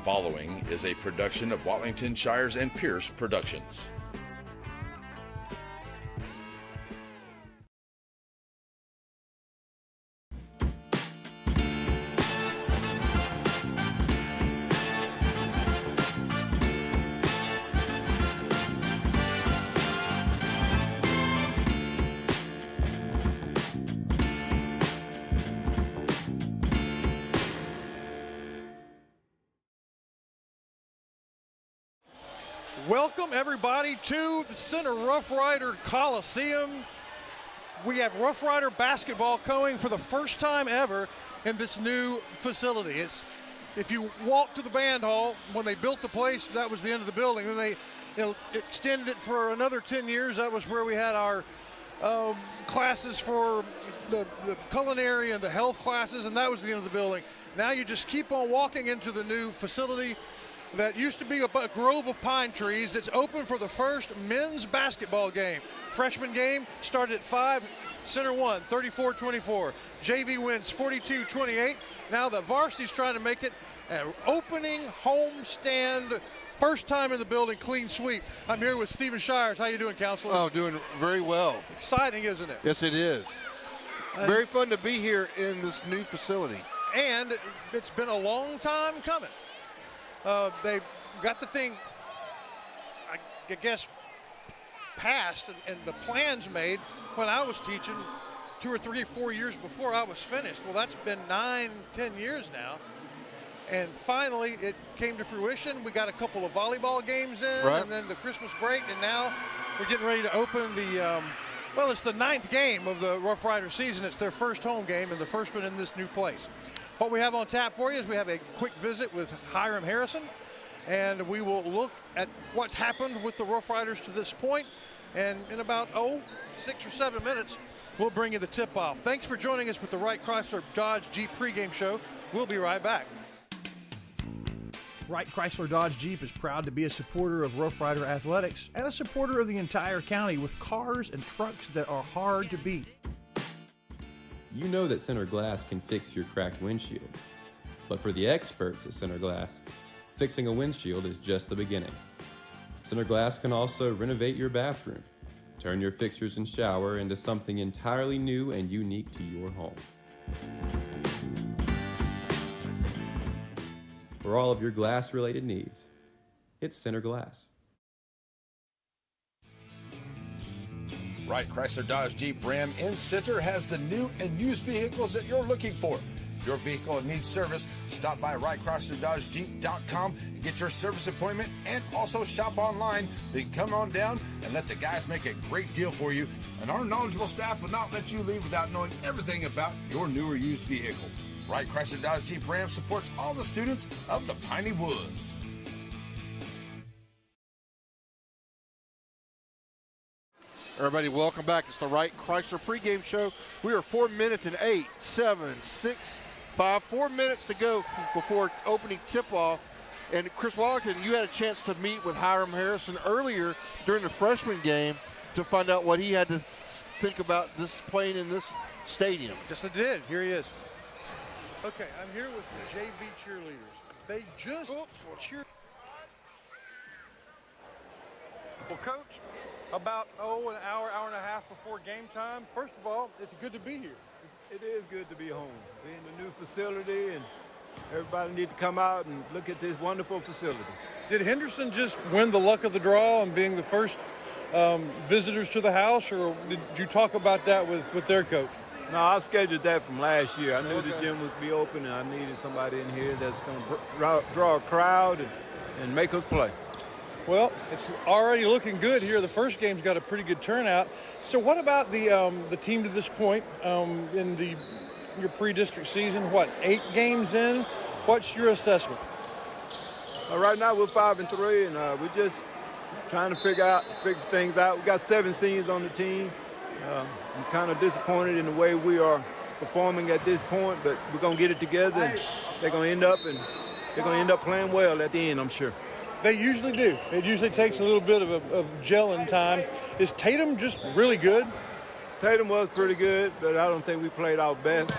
following is a production of Watlington Shires and Pierce Productions. Welcome everybody to the Center Rough Rider Coliseum. We have Rough Rider basketball going for the first time ever in this new facility. If you walk to the band hall, when they built the place, that was the end of the building. Then they extended it for another 10 years. That was where we had our classes for the culinary and the health classes, and that was the end of the building. Now you just keep on walking into the new facility that used to be a grove of pine trees. It's open for the first men's basketball game. Freshman game started at 5. Center won 34-24. JV wins 42-28. Now the varsity's trying to make it an opening home stand. First time in the building, clean sweep. I'm here with Stephen Shires. How you doing, Counselor? Oh, doing very well. Exciting, isn't it? Yes, it is. Very fun to be here in this new facility. And it's been a long time coming. They got the thing, I guess, passed and the plans made when I was teaching 2 or 3 or 4 years before I was finished. Well, that's been 9, 10 years now. And finally, it came to fruition. We got a couple of volleyball games in, right, and then the Christmas break, and now we're getting ready to open the, well, it's the 9th game of the Rough Rider season. It's their first home game and the first one in this new place. What we have on tap for you is we have a quick visit with Hiram Harrison, and we will look at what's happened with the Rough Riders to this point. And in about 6 or 7 minutes, we'll bring you the tip-off. Thanks for joining us with the Wright Chrysler Dodge Jeep pregame show. We'll be right back. Wright Chrysler Dodge Jeep is proud to be a supporter of Rough Rider athletics and a supporter of the entire county with cars and trucks that are hard to beat. You know that Center Glass can fix your cracked windshield. But for the experts at Center Glass, fixing a windshield is just the beginning. Center Glass can also renovate your bathroom, turn your fixtures and shower into something entirely new and unique to your home. For all of your glass-related needs, it's Center Glass. Wright Chrysler Dodge Jeep Ram in Center has the new and used vehicles that you're looking for. If your vehicle needs service, stop by WrightChryslerDodgeJeep.com and get your service appointment, and also shop online. Then come on down and let the guys make a great deal for you. And our knowledgeable staff will not let you leave without knowing everything about your new or used vehicle. Wright Chrysler Dodge Jeep Ram supports all the students of the Piney Woods. Everybody, welcome back. It's the Wright Chrysler pregame show. We are 4 minutes and 8, 7, 6, 5, 4 minutes to go before opening tip-off. And Chris Wallington, you had a chance to meet with Hiram Harrison earlier during the freshman game to find out what he had to think about this playing in this stadium. Yes, I did. Here he is. Okay, I'm here with the JV cheerleaders. They just cheer. Well, Coach, about, an hour and a half before game time. First of all, it's good to be here. It is good to be home. We're in the new facility, and everybody needs to come out and look at this wonderful facility. Did Henderson just win the luck of the draw and being the first visitors to the house, or did you talk about that with their coach? No, I scheduled that from last year. I knew the gym would be open, and I needed somebody in here that's going to draw a crowd and make us play. Well, it's already looking good here. The first game's got a pretty good turnout. So what about the team to this point in your pre-district season? 8 games in? What's your assessment? Right now we're 5-3, and we're just trying to figure things out. We got 7 seniors on the team. I'm kind of disappointed in the way we are performing at this point, but we're gonna get it together, and they're gonna end up playing well at the end, I'm sure. They usually do. It usually takes a little bit of gelling time. Is Tatum just really good? Tatum was pretty good, but I don't think we played our best.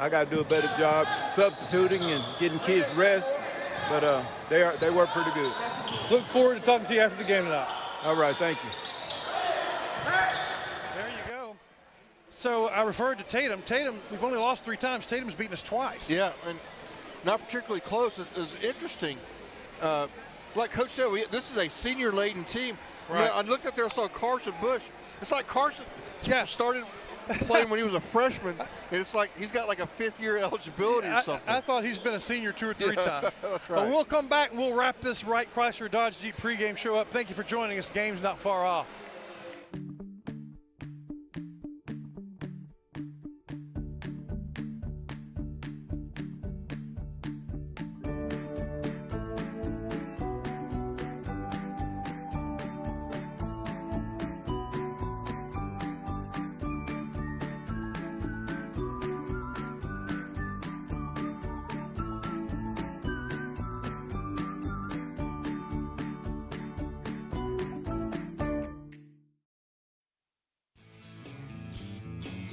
I got to do a better job substituting and getting kids rest. but they were pretty good. Look forward to talking to you after the game tonight. All right, thank you. There you go. So I referred to Tatum. Tatum, we've only lost 3 times. Tatum's beaten us twice. Yeah, and not particularly close. It's interesting. Like Coach said, this is a senior-laden team. Right. I looked up there and saw Carson Bush. It's like Carson started playing when he was a freshman, and it's like he's got like a 5th-year eligibility or something. I thought he's been a senior 2 or 3 times. That's right. But we'll come back and we'll wrap this Wright Chrysler Dodge Jeep pregame show up. Thank you for joining us. Game's not far off.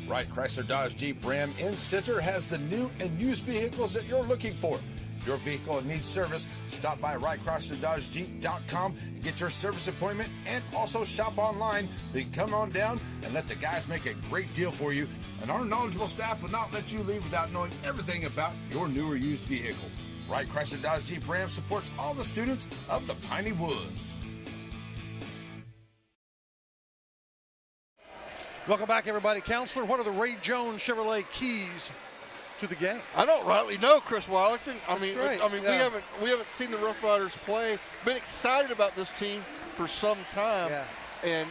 Wright Chrysler Dodge Jeep Ram in Center has the new and used vehicles that you're looking for. If your vehicle needs service, stop by WrightChryslerDodgeJeep.com and get your service appointment, and also shop online. Then come on down and let the guys make a great deal for you. And our knowledgeable staff will not let you leave without knowing everything about your new or used vehicle. Wright Chrysler Dodge Jeep Ram supports all the students of the Piney Woods. Welcome back, everybody. Counselor, what are the Ray Jones Chevrolet keys to the game? I don't rightly know, Chris Wallington. Great. Yeah. we haven't seen the Rough Riders play. Been excited about this team for some time, and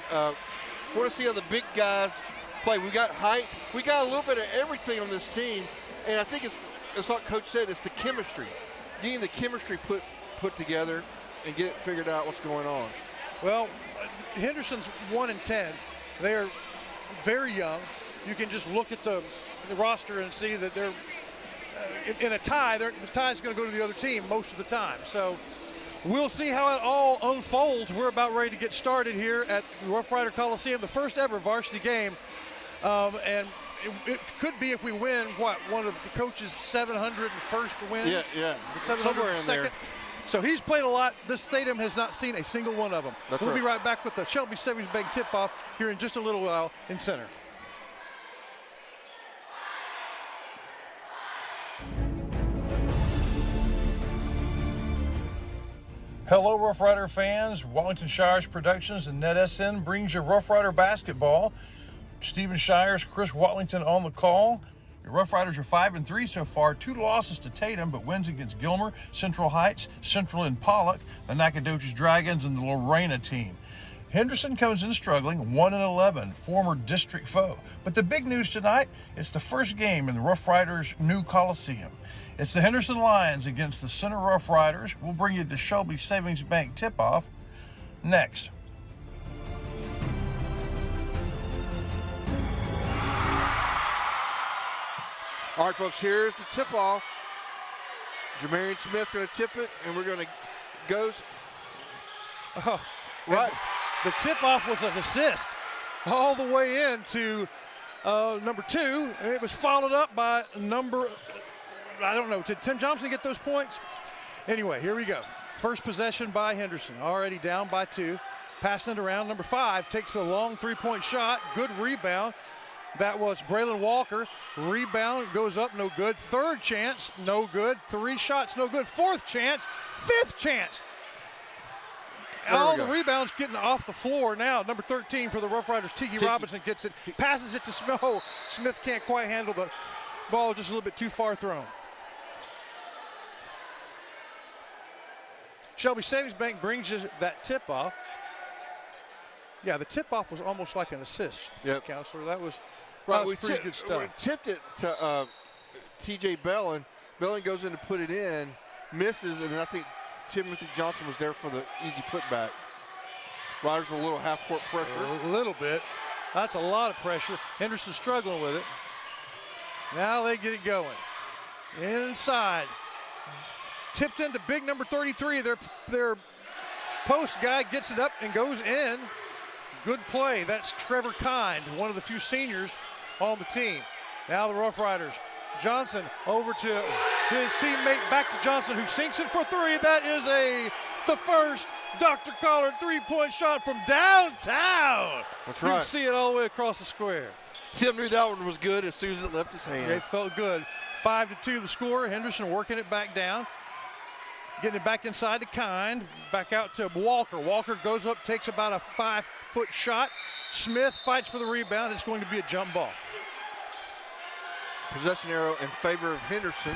want to see how the big guys play. We got height. We got a little bit of everything on this team, and I think it's like Coach said. It's the chemistry, getting the chemistry put together, and get it figured out what's going on. Well, Henderson's 1-10. They are very young. You can just look at the roster and see that they're in a tie. The tie's going to go to the other team most of the time. So we'll see how it all unfolds. We're about ready to get started here at Rough Rider Coliseum, the first ever varsity game. And it could be, if we win, one of the coach's 701st wins? Yeah. 702nd. So he's played a lot. This stadium has not seen a single one of them. We'll be right back with the Shelby Savings Bank tip-off here in just a little while in Center. Hello, Rough Rider fans. Wellington Shires Productions and NetSN brings you Rough Rider basketball. Stephen Shires, Chris Watlington on the call. Your Rough Riders are 5-3 so far, 2 losses to Tatum, but wins against Gilmer, Central Heights, Central and Pollock, the Nacogdoches Dragons, and the Lorena team. Henderson comes in struggling, 1-11, former district foe. But the big news tonight, it's the first game in the Rough Riders' new Coliseum. It's the Henderson Lions against the Center Rough Riders. We'll bring you the Shelby Savings Bank tip-off next. All right, folks, here's the tip-off. Jermaine Smith's going to tip it, and we're going to go. Right. The tip-off was an assist all the way into number 2, and it was followed up by I don't know, did Tim Johnson get those points? Anyway, here we go. First possession by Henderson, already down by 2. Passing it around, number 5 takes the long 3-point shot. Good rebound. That was Braylon Walker. Rebound goes up, no good. 3rd chance, no good. 3 shots, no good. 4th chance, 5th chance. All the rebounds getting off the floor now. Number 13 for the Rough Riders, Tiki Robinson gets it, passes it to Smith. Oh, Smith can't quite handle the ball, just a little bit too far thrown. Shelby Savings Bank brings you that tip-off. Yeah, the tip-off was almost like an assist, Counselor. That was pretty good stuff. We tipped it to T.J. Bellin. Bellin goes in to put it in, misses, and I think Timothy Johnson was there for the easy putback. Riders were a little half-court pressure. A little bit. That's a lot of pressure. Henderson struggling with it. Now they get it going. Inside. Tipped into big number 33. Their post guy gets it up and goes in. Good play. That's Trevor Kind, one of the few seniors on the team. Now the Rough Riders. Johnson over to his teammate back to Johnson, who sinks it for three. That is the first Dr. Collard three-point shot from downtown. That's You right. can see it all the way across the square. Tim knew that one was good as soon as it left his hand. It felt good. 5-2 the score. Henderson working it back down. Getting it back inside to Kind. Back out to Walker. Walker goes up, takes about a 5-foot shot. Smith fights for the rebound. It's going to be a jump ball. Possession arrow in favor of Henderson.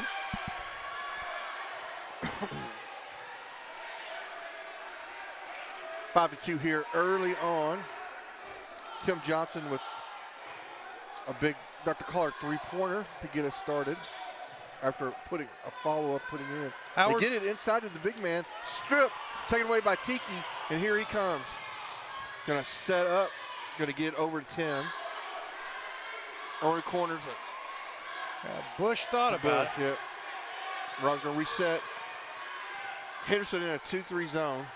Five to two here early on. Tim Johnson with a big Dr. Collard three-pointer to get us started after putting a follow-up putting in. Howard. They get it inside to the big man. Strip taken away by Tiki, and here he comes. Gonna set up, gonna get over to Tim. Over the corners. Bush thought about it. Yep. Rob's gonna reset. Henderson in a 2-3 zone.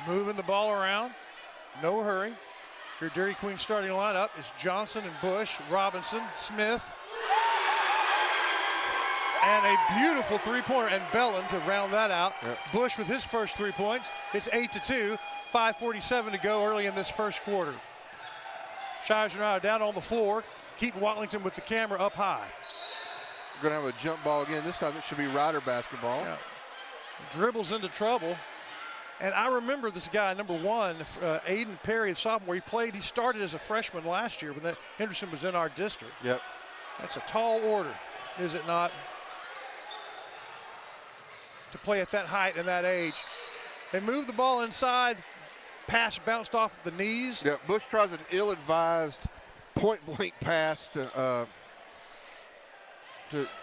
Moving the ball around. No hurry. Your Dairy Queen starting lineup is Johnson and Bush, Robinson, Smith. And a beautiful three-pointer, and Bellin to round that out. Yep. Bush with his first 3 points. It's 8-2, 5:47 to go early in this first quarter. Shires are now down on the floor. Keaton Watlington with the camera up high. We're gonna have a jump ball again. This time it should be Rider basketball. Yeah. Dribbles into trouble. And I remember this guy, number one, Aiden Perry, the sophomore. He started as a freshman last year when Henderson was in our district. Yep. That's a tall order, is it not? To play at that height and that age. They move the ball inside. Pass bounced off the knees. Yeah, Bush tries an ill-advised point-blank pass to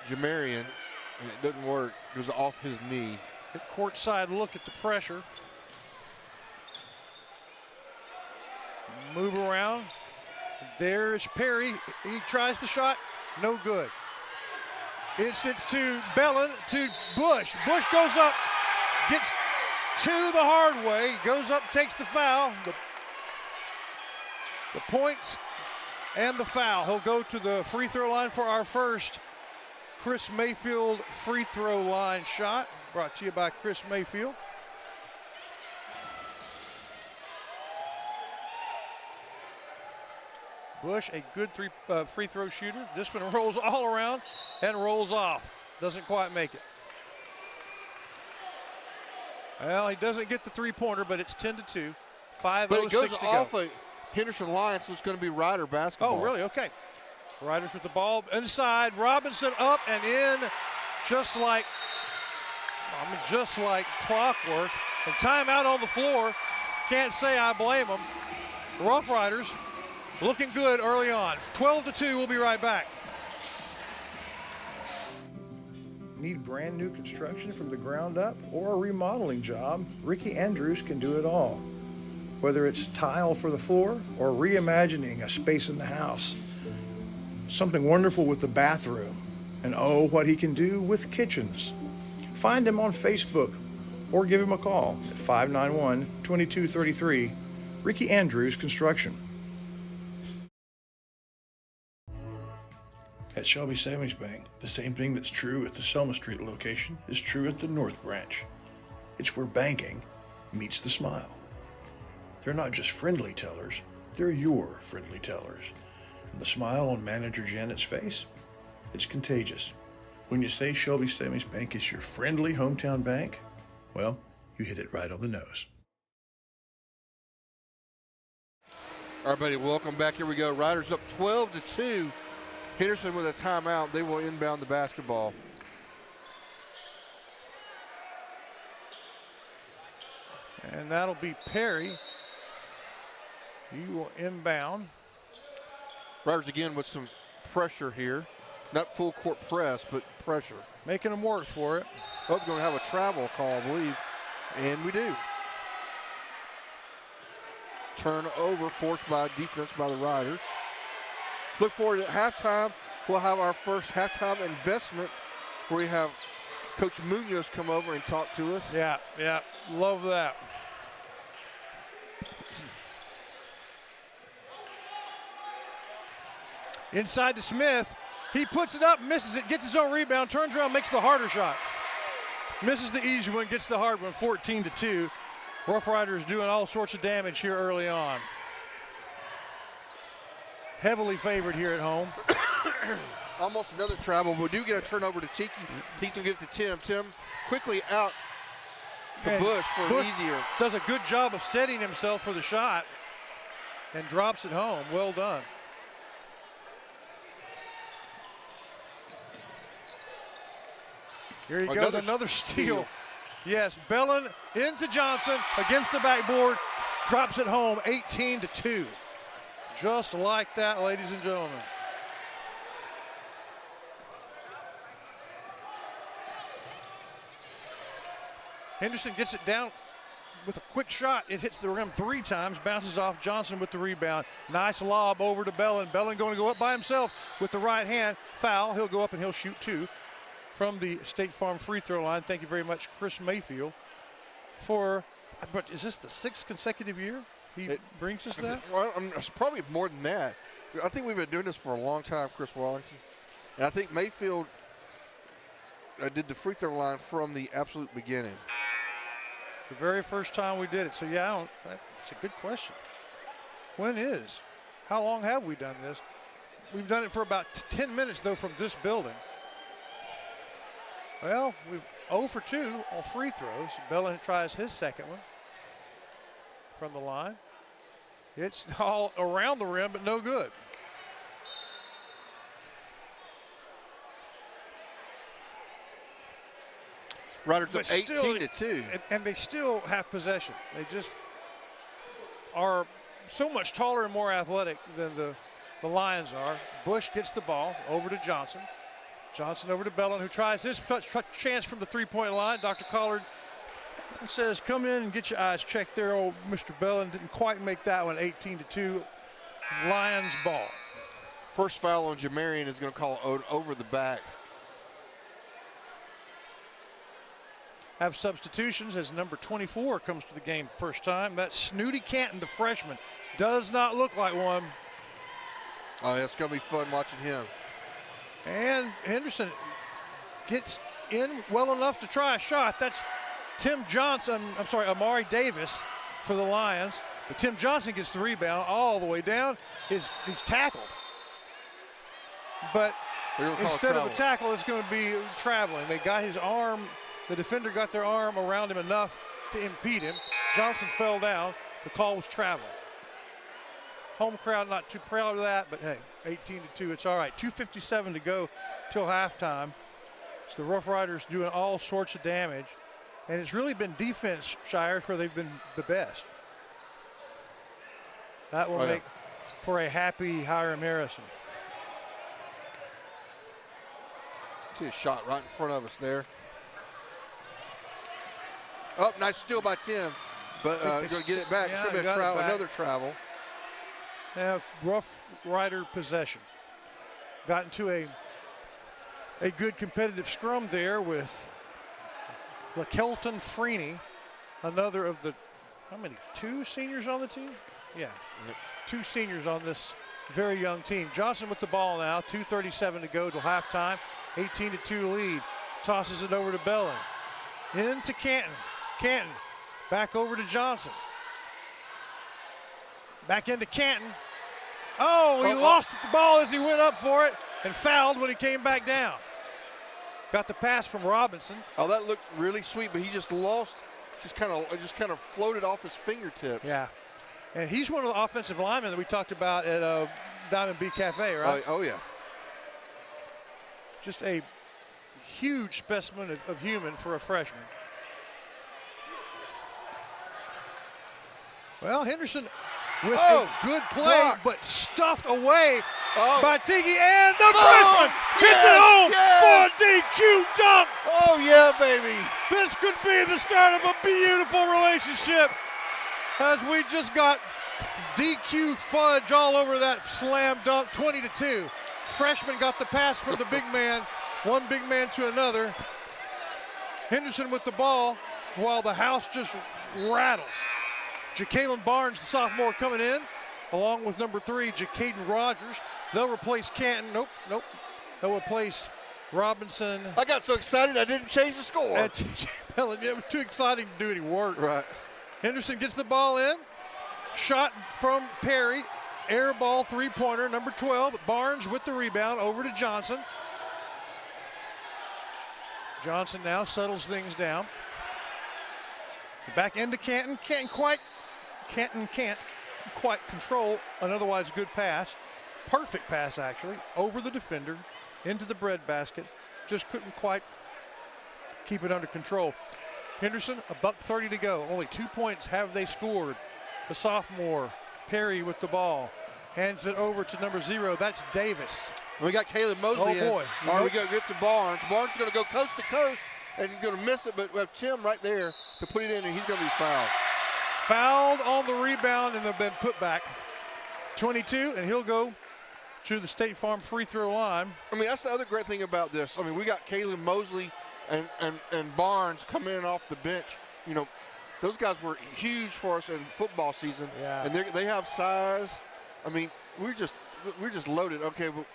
Jamarian, and it doesn't work. It was off his knee. The courtside look at the pressure. Move around. There's Perry. He tries the shot. No good. It sits to Bellin, to Bush. Bush goes up, gets to the hard way, goes up, takes the foul. The points and the foul. He'll go to the free throw line for our first Chris Mayfield free throw line shot. Brought to you by Chris Mayfield. Bush, a good free throw shooter. This one rolls all around and rolls off. Doesn't quite make it. Well, he doesn't get the three-pointer, but it's 10-2. 5:06 But it goes to off go. a Henderson line, so it's going to be Rider basketball. Oh, really? Okay. Riders with the ball inside. Robinson up and in, just like clockwork. And timeout on the floor. Can't say I blame them. Rough Riders looking good early on. 12-2. We'll be right back. Need brand new construction from the ground up or a remodeling job? Ricky Andrews can do it all. Whether it's tile for the floor or reimagining a space in the house. Something wonderful with the bathroom. And oh, what he can do with kitchens. Find him on Facebook or give him a call at 591-2233. Ricky Andrews Construction. At Shelby Savings Bank, the same thing that's true at the Selma Street location is true at the North Branch. It's where banking meets the smile. They're not just friendly tellers, they're your friendly tellers. And the smile on Manager Janet's face, it's contagious. When you say Shelby Savings Bank is your friendly hometown bank, well, you hit it right on the nose. All right, buddy, welcome back. Here we go. Riders up 12-2. Henderson with a timeout. They will inbound the basketball. And that'll be Perry. He will inbound. Riders again with some pressure here. Not full court press, but pressure. Making them work for it. Oh, we're going to have a travel call, I believe. And we do. Turnover forced by defense by the Riders. Look forward to halftime. We'll have our first halftime investment where we have Coach Munoz come over and talk to us. Yeah, love that. Inside to Smith. He puts it up, misses it, gets his own rebound, turns around, makes the harder shot. Misses the easy one, gets the hard one, 14-2. Rough Riders doing all sorts of damage here early on. Heavily favored here at home. Almost another travel. We do get a turnover to Tiki. He can get it to Tim. Tim quickly out to Bush for an easier. Does a good job of steadying himself for the shot and drops it home. Well done. Here he goes, another steal. Yes, Bellin into Johnson against the backboard, drops it home, 18-2. Just like that, ladies and gentlemen. Henderson gets it down with a quick shot. It hits the rim 3 times, bounces off Johnson with the rebound. Nice lob over to Bellin. Bellin going to go up by himself with the right hand. Foul. He'll go up and he'll shoot 2 from the State Farm free throw line. Thank you very much, Chris Mayfield, but is this the 6th consecutive year he brings us that? Well, it's probably more than that. I think we've been doing this for a long time, Chris Wallington. And I think Mayfield did the free throw line from the absolute beginning. The very first time we did it. So, yeah, that's a good question. When is? How long have we done this? We've done it for about 10 minutes, though, from this building. Well, we're 0 for 2 on free throws. Bellin tries his second one from the line. It's all around the rim, but no good. Riders up 18-2. And they still have possession. They just are so much taller and more athletic than the Lions are. Bush gets the ball over to Johnson. Johnson over to Bellin, who tries his chance from the three-point line. Dr. Collard says, come in and get your eyes checked there. Old Mr. Bellin didn't quite make that one. 18-2, Lions ball. First foul on Jamarian is going to call over the back. Have substitutions as number 24 comes to the game first time. That's Snooty Canton, the freshman. Does not look like one. Oh, yeah, it's going to be fun watching him. And Henderson gets in well enough to try a shot. That's Amari Davis for the Lions. But Tim Johnson gets the rebound all the way down. He's tackled. But instead of a tackle, it's going to be traveling. They got his arm. The defender got their arm around him enough to impede him. Johnson fell down. The call was traveling. Home crowd not too proud of that, but hey, 18-2, it's all right. 2:57 to go till halftime. So the Rough Riders doing all sorts of damage. And it's really been defense, Shires, where they've been the best. That will make for a happy Hiram Harrison. See a shot right in front of us there. Oh, nice steal by Tim, but going to get it back. It's going to be another travel. Now, Rough Rider possession. Got into a good competitive scrum there with LaKelton Freeney, another of the, how many, 2 seniors on the team? Yeah, 2 seniors on this very young team. Johnson with the ball now, 2:37 to go till halftime, 18-2 lead. Tosses it over to Bellin. Into Canton. Canton back over to Johnson. Back into Canton. Oh, he lost the ball as he went up for it and fouled when he came back down. Got the pass from Robinson. Oh, that looked really sweet, but he just lost, just kind of floated off his fingertips. Yeah, and he's one of the offensive linemen that we talked about at Diamond B Cafe, right? Oh yeah. Just a huge specimen of human for a freshman. Well, Henderson with a good play, but stuffed away by Tiki, and the freshman hits it home for a DQ dunk. Oh, yeah, baby. This could be the start of a beautiful relationship as we just got DQ fudge all over that slam dunk, 20-2. Freshman got the pass from the big man, one big man to another. Henderson with the ball while the house just rattles. Ja'Kalen Barnes, the sophomore, coming in. along with number 3, Jacaden Rogers. They'll replace Canton. Nope. They'll replace Robinson. I got so excited I didn't change the score. At TJ Pellet. It was too exciting to do any work. Right. Henderson gets the ball in. Shot from Perry. Air ball three-pointer, number 12. Barnes with the rebound over to Johnson. Johnson now settles things down. Back into Canton. Canton can't quite control an otherwise good pass. Perfect pass, actually, over the defender, into the breadbasket. Just couldn't quite keep it under control. Henderson, $1:30 to go. Only 2 points have they scored. The sophomore, Perry with the ball. Hands it over to number 0. That's Davis. We got Caleb Mosley in. Oh, boy. All right, we got to get to Barnes. Barnes is going to go coast to coast, and he's going to miss it, but we have Tim right there to put it in, and he's going to be fouled. Fouled on the rebound, and they've been put back. 22, and he'll go to the State Farm free throw line. I mean, that's the other great thing about this. I mean, we got Caleb Mosley and Barnes coming in off the bench. You know, those guys were huge for us in football season. Yeah. And they have size. I mean, we're just loaded. Okay, but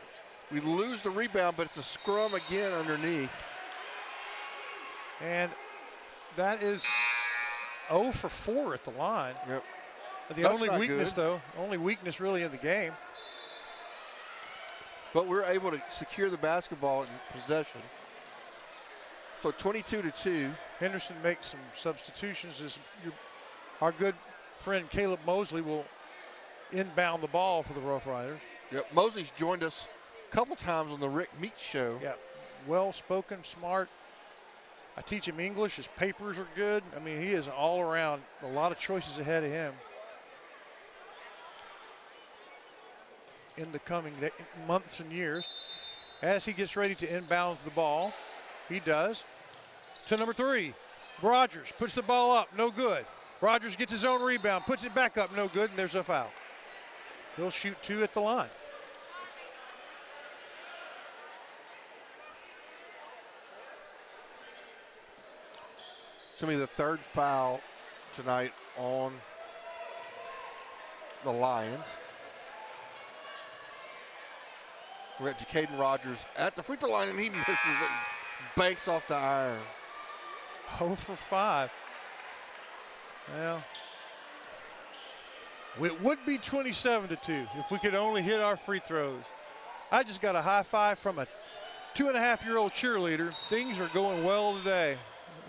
we lose the rebound, but it's a scrum again underneath. And that is 0 for 4 at the line. Yep. The That's only not weakness, good. only weakness really in the game. But we're able to secure the basketball in possession. So 22-2. Henderson makes some substitutions as our good friend Caleb Mosley will inbound the ball for the Rough Riders. Yep. Mosley's joined us a couple times on the Rick Meeks show. Yeah, well-spoken, smart. I teach him English. His papers are good. I mean, he is all around. A lot of choices ahead of him in the coming months and years. As he gets ready to inbound the ball, he does. To number 3, Rogers puts the ball up, no good. Rogers gets his own rebound, puts it back up, no good, and there's a foul. He'll shoot 2 at the line. It's going to be the third foul tonight on the Lions. We're at Jacaden Rogers at the free throw line, and he misses it. Banks off the iron. 0 for 5. Well, it would be 27-2 if we could only hit our free throws. I just got a high five from a 2.5-year-old cheerleader. Things are going well today.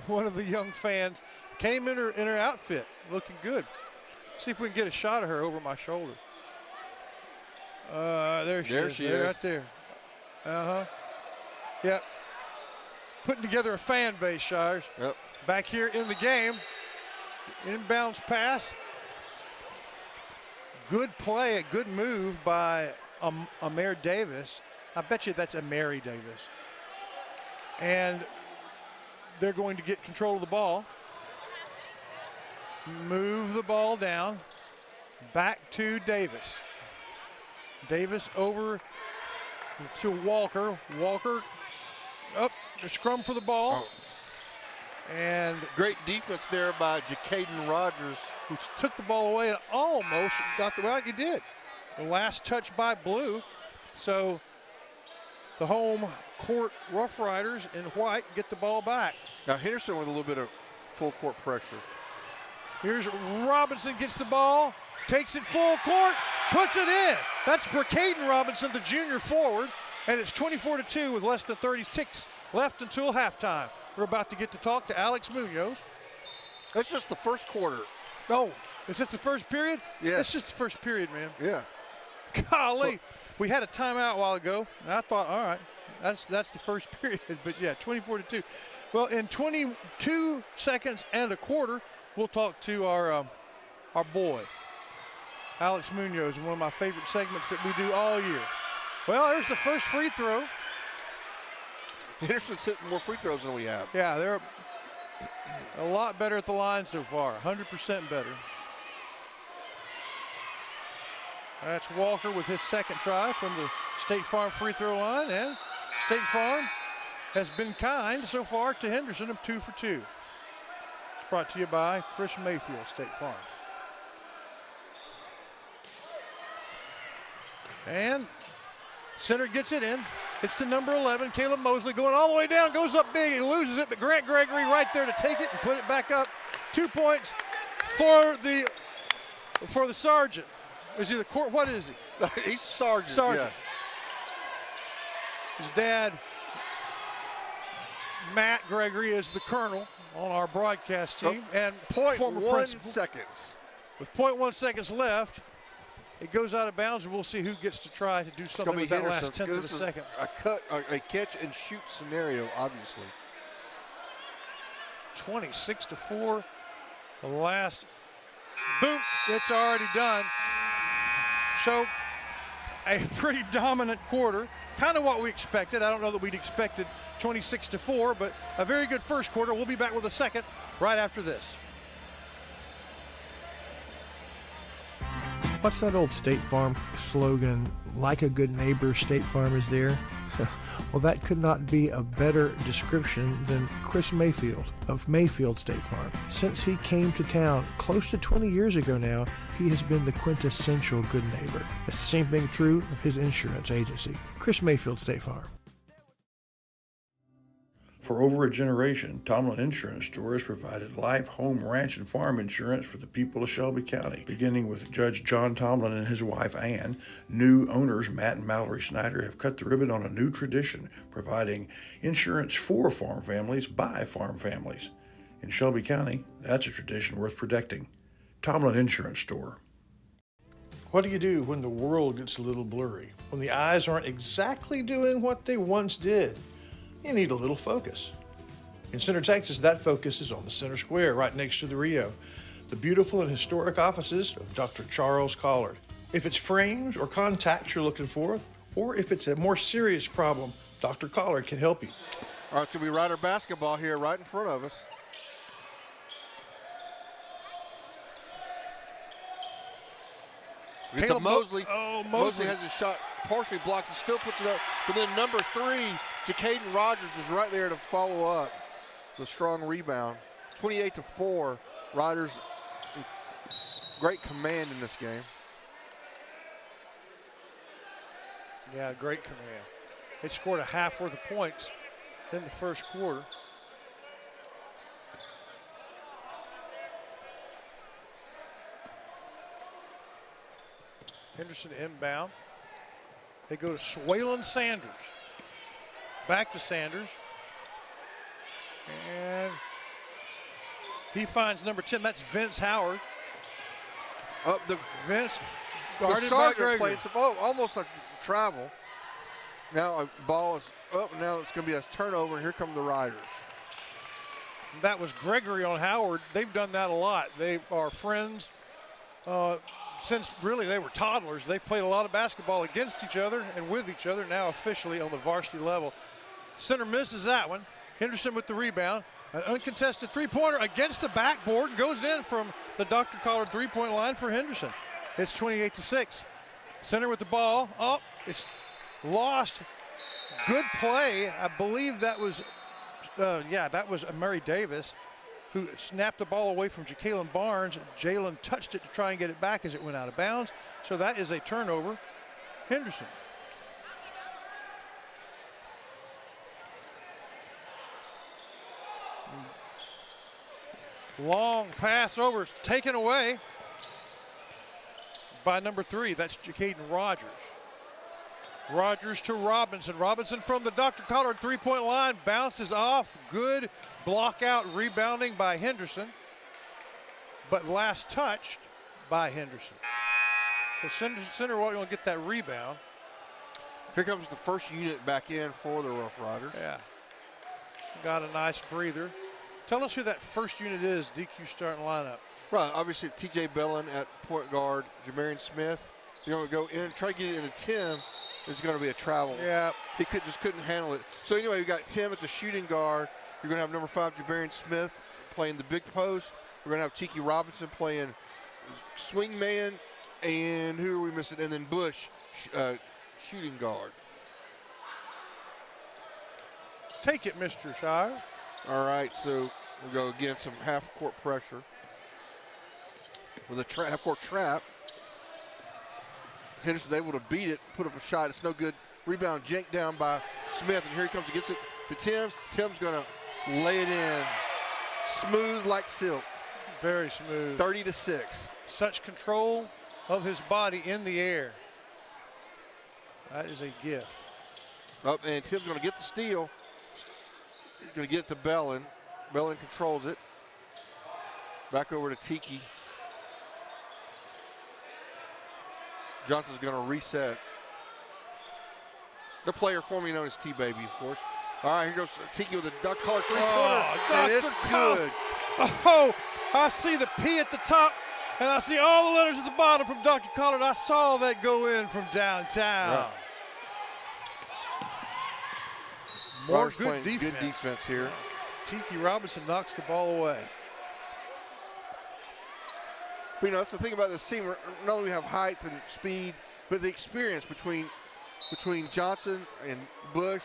One of the young fans came in her outfit, looking good. See if we can get a shot of her over my shoulder. There she is. Right there. Yep. Putting together a fan base, Shires. Yep. Back here in the game. Inbounds pass. Good play, a good move by Amir Davis. I bet you that's Amiri Davis. And they're going to get control of the ball. Move the ball down. Back to Davis. Davis over to Walker. Walker up, the scrum for the ball. And great defense there by Jacaden Rogers, who took the ball away and almost got the, well, he did. The last touch by Blue. So the home court Rough Riders in white get the ball back. Now Henderson with a little bit of full court pressure. Here's Robinson, gets the ball, takes it full court, puts it in. That's Jacaden Robinson, the junior forward, and it's 24-2 with less than 30 ticks left until halftime. We're about to get to talk to Alex Munoz. That's just the first quarter. Oh, is this the first period? Yeah. It's just the first period, man. Yeah. Golly, we had a timeout a while ago, and I thought, all right, that's the first period. But yeah, 24-2. Well, in 22 seconds and a quarter, we'll talk to our boy, Alex Munoz, in one of my favorite segments that we do all year. Well, there's the first free throw. Henderson's hitting more free throws than we have. Yeah, they're a lot better at the line so far, 100% better. That's Walker with his second try from the State Farm free throw line, and State Farm has been kind so far to Henderson of 2 for 2. It's brought to you by Chris Mayfield, State Farm. And center gets it in. It's to number 11, Caleb Mosley, going all the way down, goes up big. He loses it, but Grant Gregory right there to take it and put it back up. 2 points for the sergeant. Is he the court? What is he? He's sergeant. Sergeant. Yeah. His dad, Matt Gregory, is the colonel on our broadcast team and former principal. seconds. With 0.1 seconds left, it goes out of bounds, and we'll see who gets to try to do something with that last tenth of a second. A catch and shoot scenario, obviously. 26-4. The last, boom, it's already done. So a pretty dominant quarter, kind of what we expected. I don't know that we'd expected 26-4, but a very good first quarter. We'll be back with a second right after this. What's that old State Farm slogan, like a good neighbor, State Farm is there? Well, that could not be a better description than Chris Mayfield of Mayfield State Farm. Since he came to town close to 20 years ago now, he has been the quintessential good neighbor. The same thing true of his insurance agency, Chris Mayfield State Farm. For over a generation, Tomlin Insurance Store has provided life, home, ranch, and farm insurance for the people of Shelby County. Beginning with Judge John Tomlin and his wife Ann, new owners Matt and Mallory Snyder have cut the ribbon on a new tradition, providing insurance for farm families by farm families. In Shelby County, that's a tradition worth protecting. Tomlin Insurance Store. What do you do when the world gets a little blurry? When the eyes aren't exactly doing what they once did? You need a little focus. In Center, Texas, that focus is on the Center Square, right next to the Rio, the beautiful and historic offices of Dr. Charles Collard. If it's frames or contacts you're looking for, or if it's a more serious problem, Dr. Collard can help you. All right, so we Rider basketball here right in front of us. We get to Mosley. Mosley has his shot partially blocked. He still puts it up. But then number 3, Jacaden Rogers is right there to follow up the strong rebound. 28-4. Riders, great command in this game. Yeah, great command. They scored a half worth of points in the first quarter. Henderson inbound. They go to Swalen Sanders. Back to Sanders. And he finds number 10. That's Vince Howard. Vince guarded by Gregory. Almost like travel. Now a ball is up, and now it's going to be a turnover, and here come the Riders. That was Gregory on Howard. They've done that a lot. They are friends. Since really they were toddlers, they've played a lot of basketball against each other and with each other, now officially on the varsity level. Center misses that one. Henderson with the rebound. An uncontested three-pointer against the backboard and goes in from the Dr. Collard three-point line for Henderson. It's 28-6. Center with the ball. Oh, it's lost. Good play. I believe that was, that was Murray Davis, who snapped the ball away from Jalen Barnes. Jalen touched it to try and get it back as it went out of bounds. So that is a turnover. Henderson. Long pass over, taken away by number 3. That's Jacaden Rogers. Rogers to Robinson. Robinson from the Dr. Collard three-point line bounces off. Good block out rebounding by Henderson, but last touched by Henderson. So Center will get that rebound. Here comes the first unit back in for the Rough Riders. Yeah, got a nice breather. Tell us who that first unit is, DQ starting lineup. Right, obviously TJ Bellin at point guard, Jamarian Smith. You're going to go in and try to get it into Tim. It's going to be a travel. Yeah. He just couldn't handle it. So anyway, you got Tim at the shooting guard. You're going to have number 5, Jamarian Smith, playing the big post. We're going to have Tiki Robinson playing swing man. And who are we missing? And then Bush, shooting guard. Take it, Mr. Shire. All right, so we'll go again, some half-court pressure with a half-court trap. Henderson's able to beat it, put up a shot. It's no good. Rebound janked down by Smith, and here he comes. He gets it to Tim. Tim's going to lay it in. Smooth like silk. Very smooth. 30-6. Such control of his body in the air. That is a gift. Oh, and Tim's going to get the steal. He's going to get it to Bellin. Bellin controls it. Back over to Tiki. Johnson's going to reset. The player formerly known as T-Baby, of course. All right, here goes Tiki with a duck collar three-pointer, and it's good. Oh, I see the P at the top, and I see all the letters at the bottom from Dr. Collard. I saw that go in from downtown. Right. More Robert good defense. Good defense here. Tiki Robinson knocks the ball away. But, that's the thing about this team. Not only we have height and speed, but the experience between Johnson and Bush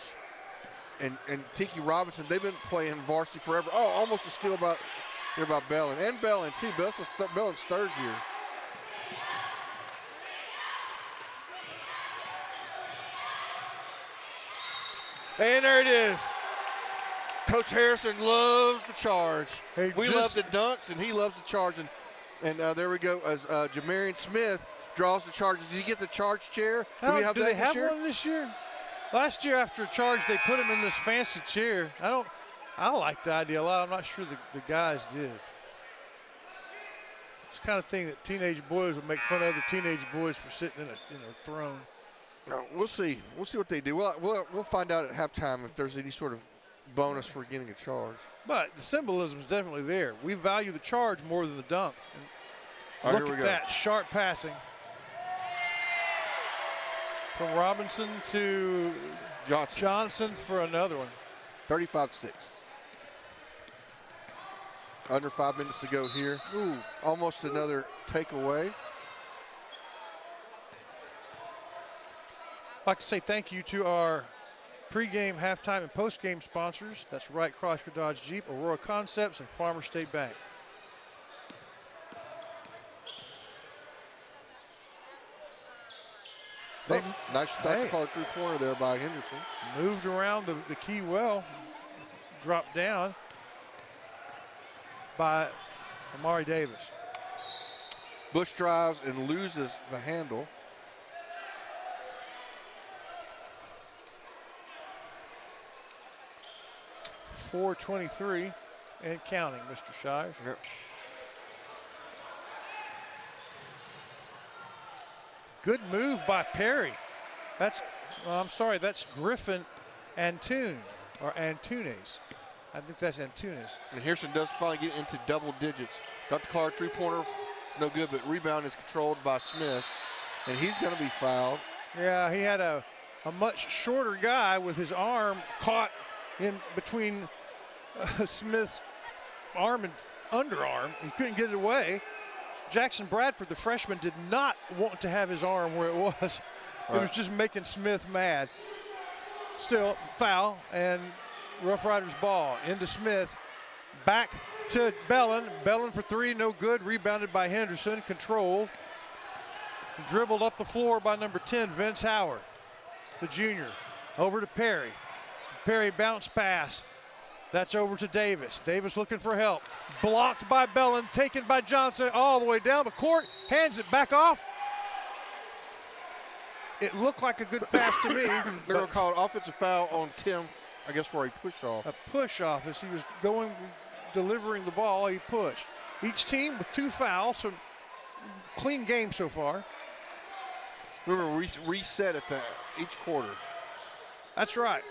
and Tiki Robinson. They've been playing varsity forever. Oh, almost a steal about Bellin. And Bellin, too. Bellin's third year. And there it is. Coach Harrison loves the charge. Hey, we love the dunks, and he loves the charge. And there we go as Jamarian Smith draws the charge. Did he get the charge chair? Do they have one this year? Last year after a charge, they put him in this fancy chair. I like the idea a lot. I'm not sure the guys did. It's the kind of thing that teenage boys would make fun of other teenage boys for sitting in a throne. We'll see. We'll see what they do. We'll find out at halftime if there's any sort of bonus for getting a charge. But the symbolism is definitely there. We value the charge more than the dunk. All right, look at that sharp passing from Robinson to Johnson for another one. 35-6. Under 5 minutes to go here. Ooh, almost another takeaway. I'd like to say thank you to our pregame, halftime, and postgame sponsors. That's Wright Chrysler Dodge Jeep, Aurora Concepts, and Farmer State Bank. Nice called three-pointer there by Henderson. Moved around the key well, dropped down by Amari Davis. Bush drives and loses the handle. .423 and counting, Mr. Shires. Yep. Good move by Perry. That's Griffin Antune, or Antunes. I think that's Antunes. And Henderson does finally get into double digits. Got the card three-pointer. It's no good, but rebound is controlled by Smith. And he's going to be fouled. Yeah, he had a much shorter guy with his arm caught in between Smith's arm and underarm. He couldn't get it away. Jackson Bradford, the freshman, did not want to have his arm where it was. It was just making Smith mad. Still, foul, and Rough Riders ball into Smith. Back to Bellin. Bellin for three, no good. Rebounded by Henderson, controlled. Dribbled up the floor by number 10, Vince Howard, the junior. Over to Perry. Perry bounce pass. That's over to Davis. Davis looking for help. Blocked by Bellin, taken by Johnson all the way down the court. Hands it back off. It looked like a good pass to me. They're going to call an offensive foul on Tim, I guess, for a push-off. A push-off as he was delivering the ball, he pushed. Each team with 2 fouls, so clean game so far. Remember, we reset at each quarter. That's right.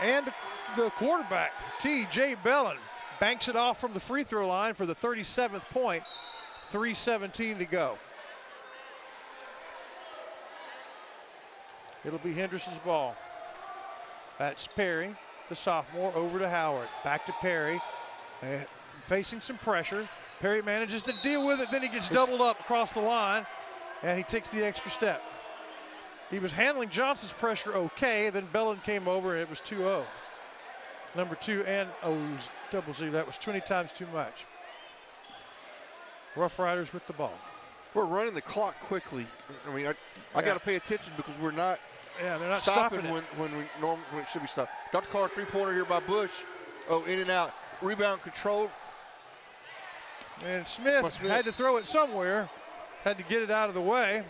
And the quarterback, T.J. Bellin, banks it off from the free throw line for the 37th point. 3:17 to go. It'll be Henderson's ball. That's Perry, the sophomore, over to Howard. Back to Perry, facing some pressure. Perry manages to deal with it, then he gets doubled up across the line, and he takes the extra step. He was handling Johnson's pressure okay, then Bellin came over, and it was 2-0. Number 2 and it was double Z. That was 20 times too much. Rough Riders with the ball. We're running the clock quickly. I mean, I got to pay attention because we're not. Yeah, they're not stopping stopping when it should be stopped. Dr. Carr, 3-pointer here by Bush. Oh, in and out. Rebound controlled. And Smith had to throw it somewhere, had to get it out of the way,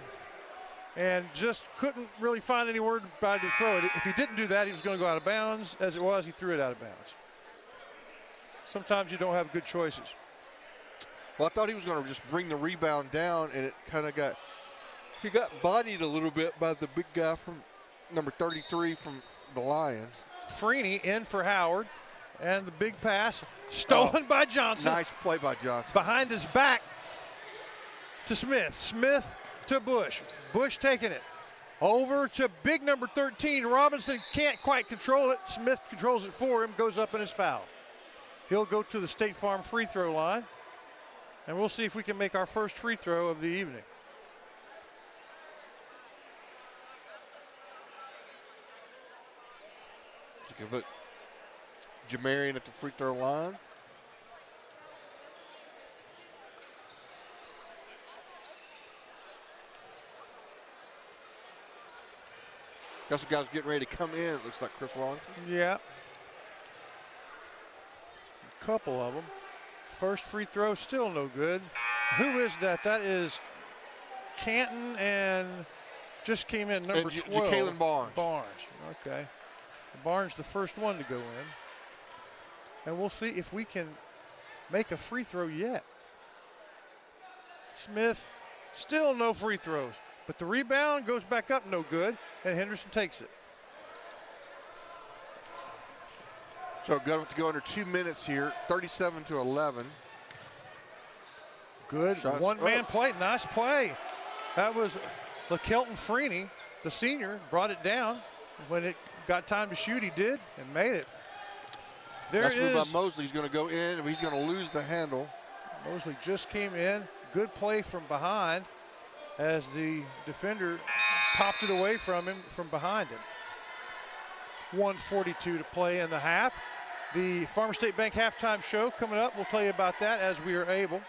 and just couldn't really find anywhere to throw it. If he didn't do that, he was going to go out of bounds. As it was, he threw it out of bounds. Sometimes you don't have good choices. Well, I thought he was going to just bring the rebound down, and it kind of he got bodied a little bit by the big guy from number 33 from the Lions. Freeney in for Howard, and the big pass stolen by Johnson. Nice play by Johnson. Behind his back to Smith. Smith to Bush. Bush taking it. Over to big number 13. Robinson can't quite control it. Smith controls it for him, goes up and is fouled. He'll go to the State Farm free throw line, and we'll see if we can make our first free throw of the evening. Give it Jamarian at the free throw line. Got some guys getting ready to come in. It looks like Chris Wallington. Yeah. A couple of them. First free throw still no good. Who is that? That is Canton and just came in number 12. Ja'Kalen Barnes. Barnes, okay. Barnes the first one to go in. And we'll see if we can make a free throw yet. Smith, still no free throws. But the rebound goes back up, no good, and Henderson takes it. So got to go under 2 minutes here, 37-11. Good one-man play, nice play. That was LaKelton Freeney, the senior, brought it down. When it got time to shoot, he did and made it. That's move by Mosley. He's going to go in, and he's going to lose the handle. Mosley just came in. Good play from behind as the defender popped it away from him from behind him. 1:42 to play in the half. The Farmer State Bank halftime show coming up. We'll tell you about that as we are able.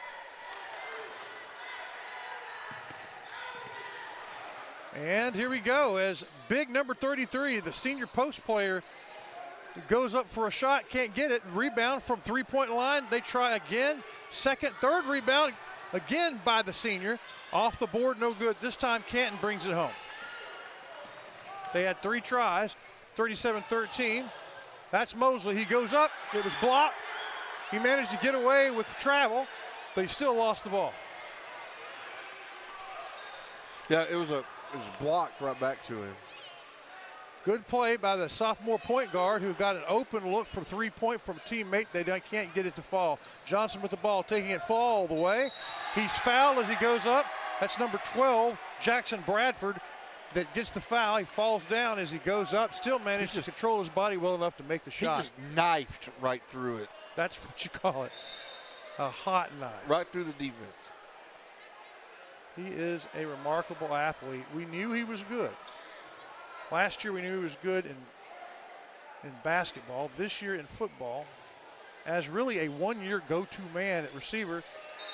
And here we go as big number 33, the senior post player, goes up for a shot, can't get it. Rebound from three-point line. They try again. Second, third rebound again by the senior. Off the board, no good. This time Canton brings it home. They had 3 tries, 37-13. That's Mosley. He goes up. It was blocked. He managed to get away with travel, but he still lost the ball. Yeah, it was blocked right back to him. Good play by the sophomore point guard who got an open look for 3-point from a teammate. They can't get it to fall. Johnson with the ball, taking it all the way. He's fouled as he goes up. That's number 12, Jackson Bradford, that gets the foul. He falls down as he goes up, still managed to control his body well enough to make the shot. He just knifed right through it. That's what you call it, a hot knife. Right through the defense. He is a remarkable athlete. We knew he was good. Last year we knew he was good in basketball. This year in football, as really a one-year go-to man at receiver,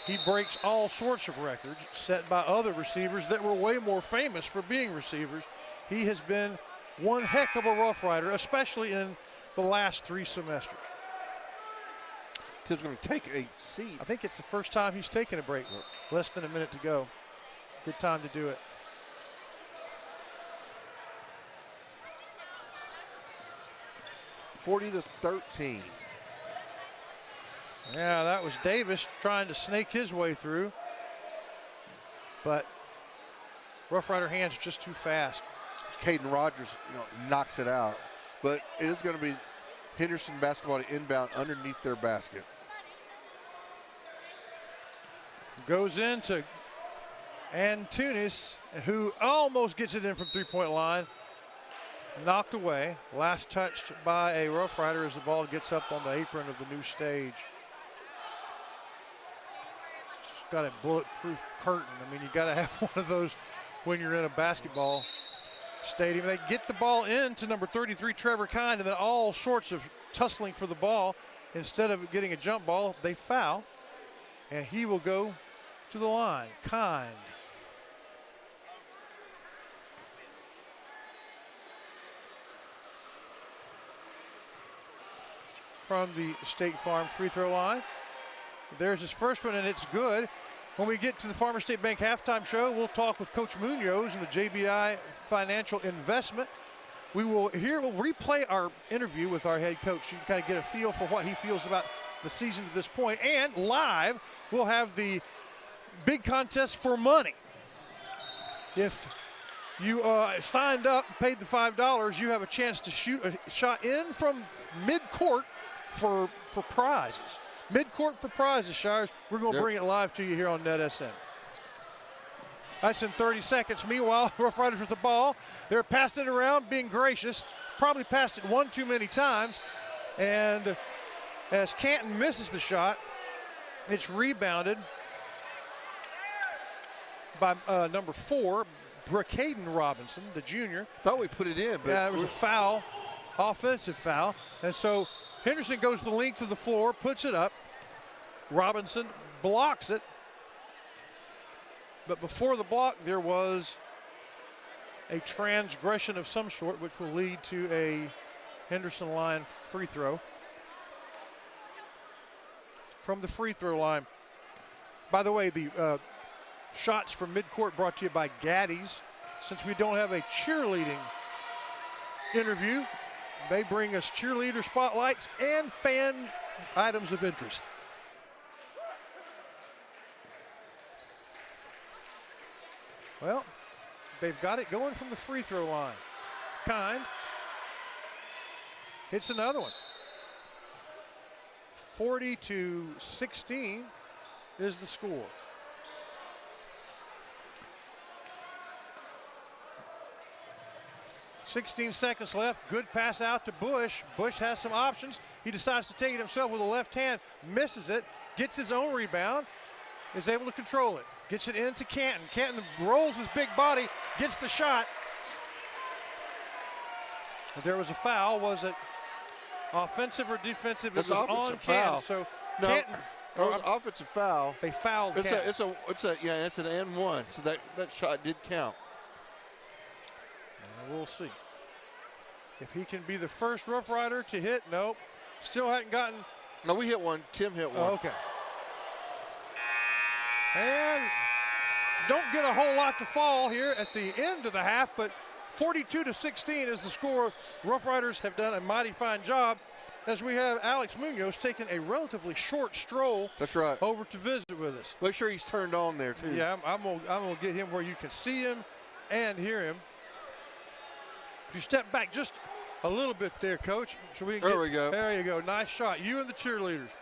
he breaks all sorts of records set by other receivers that were way more famous for being receivers. He has been one heck of a Rough Rider, especially in the last 3 semesters. He's going to take a seat. I think it's the first time he's taken a break. Less than a minute to go. Good time to do it. (40-13). Yeah, that was Davis trying to snake his way through. But Rough Rider hands just too fast. Caden Rogers knocks it out. But it is going to be Henderson basketball to inbound underneath their basket. Goes into Antunes, who almost gets it in from three-point line. Knocked away. Last touched by a Rough Rider as the ball gets up on the apron of the new stage. Just got a bulletproof curtain. I mean, you got to have one of those when you're in a basketball stadium. They get the ball into number 33, Trevor Kind, and then all sorts of tussling for the ball. Instead of getting a jump ball, they foul, and he will go to the line. Kind. From the State Farm free throw line. There's his first one, and it's good. When we get to the Farmer State Bank halftime show, we'll talk with Coach Munoz and the JBI Financial Investment. We'll replay our interview with our head coach. You can kind of get a feel for what he feels about the season to this point. And live, we'll have the big contest for money. If you signed up, paid the $5, you have a chance to shoot a shot in from mid-court for prizes. Mid-court for prizes, Shires. We're going to bring it live to you here on NetSN. That's in 30 seconds. Meanwhile, Rough Riders with the ball. They're passing it around, being gracious. Probably passed it one too many times. And as Canton misses the shot, it's rebounded by number 4, Bracaden Robinson, the junior. Thought we put it in, but yeah, it was a foul, offensive foul. And so Henderson goes the length of the floor, puts it up. Robinson blocks it. But before the block, there was a transgression of some sort, which will lead to a Henderson line free throw. From the free throw line. By the way, the shots from midcourt brought to you by Gaddy's. Since we don't have a cheerleading interview, they bring us cheerleader spotlights and fan items of interest. Well, they've got it going from the free throw line. Kind hits another one. 40-16 is the score. 16 seconds left. Good pass out to Bush. Bush has some options. He decides to take it himself with a left hand. Misses it. Gets his own rebound. Is able to control it. Gets it into Canton. Canton rolls his big body. Gets the shot. If there was a foul. Was it offensive or defensive? It's it was offensive on foul. Canton. So No, Canton. it was an offensive foul. They fouled Canton. It's an N1. So that shot did count. We'll see. If he can be the first Rough Rider to hit, nope. Still hadn't gotten. No, we hit one. Tim hit one. Oh, okay. And don't get a whole lot to fall here at the end of the half, but 42-16 is the score. Rough Riders have done a mighty fine job as we have Alex Munoz taking a relatively short stroll. That's right. Over to visit with us. Make sure he's turned on there, too. Yeah, I'm gonna get him where you can see him and hear him. If you step back just a little bit there, Coach. So we there we go. There you go. Nice shot. You and the cheerleaders.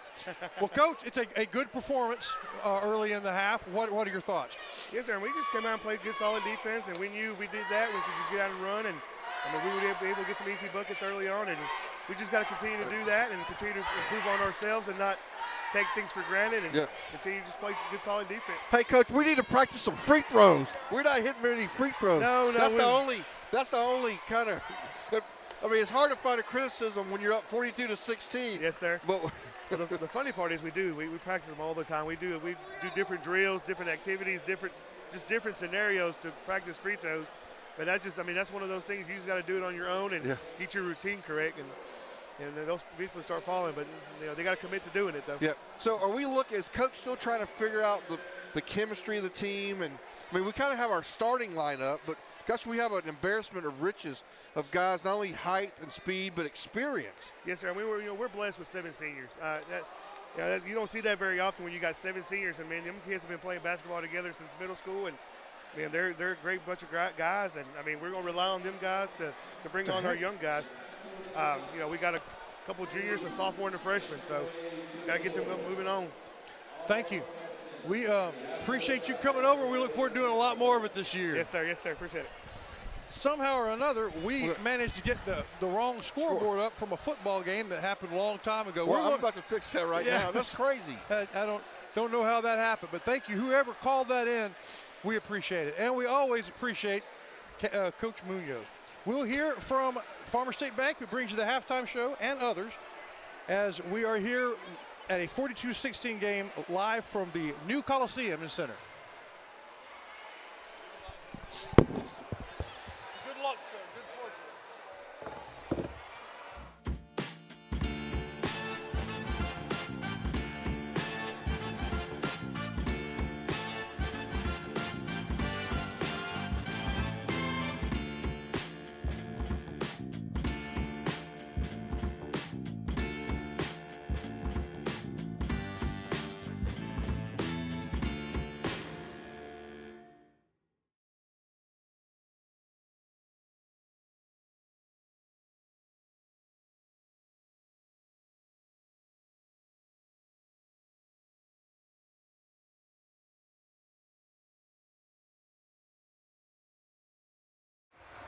Well, Coach, it's a good performance early in the half. What are your thoughts? Yes, sir. And we just came out and played good, solid defense, and we knew we did that. We could just get out and run, and we would be able to get some easy buckets early on, and we just got to continue to do that and continue to improve on ourselves and not take things for granted and continue to just play good, solid defense. Hey, Coach, we need to practice some free throws. We're not hitting many free throws. No. That's the only kind of. I mean, it's hard to find a criticism when you're up 42-16. Yes, sir. But the funny part is we practice them all the time. We do different drills, different activities, different scenarios to practice free throws. But that's one of those things you just got to do it on your own and get your routine correct, and they'll eventually start falling. But they got to commit to doing it though. Yeah. So is Coach still trying to figure out the chemistry of the team? And I mean, we kind of have our starting lineup, but gosh, we have an embarrassment of riches of guys, not only height and speed, but experience. Yes, sir. I mean, we're blessed with 7 seniors. You don't see that very often when you got 7 seniors. And, man, them kids have been playing basketball together since middle school. And, man, they're a great bunch of guys. And, I mean, we're going to rely on them guys to bring on our young guys. We got a couple juniors, a sophomore, and a freshman. So, got to get them moving on. Thank you. We appreciate you coming over. We look forward to doing a lot more of it this year. Yes, sir. Yes, sir. Appreciate it. Somehow or another, we managed to get the wrong scoreboard up from a football game that happened a long time ago. Well, I'm about to fix that right now. That's crazy. I don't know how that happened, but thank you. Whoever called that in, we appreciate it. And we always appreciate Coach Munoz. We'll hear from Farmer State Bank, who brings you the halftime show, and others, as we are here at a 42-16 game live from the new Coliseum in Center. Good luck, sir. Good fortune.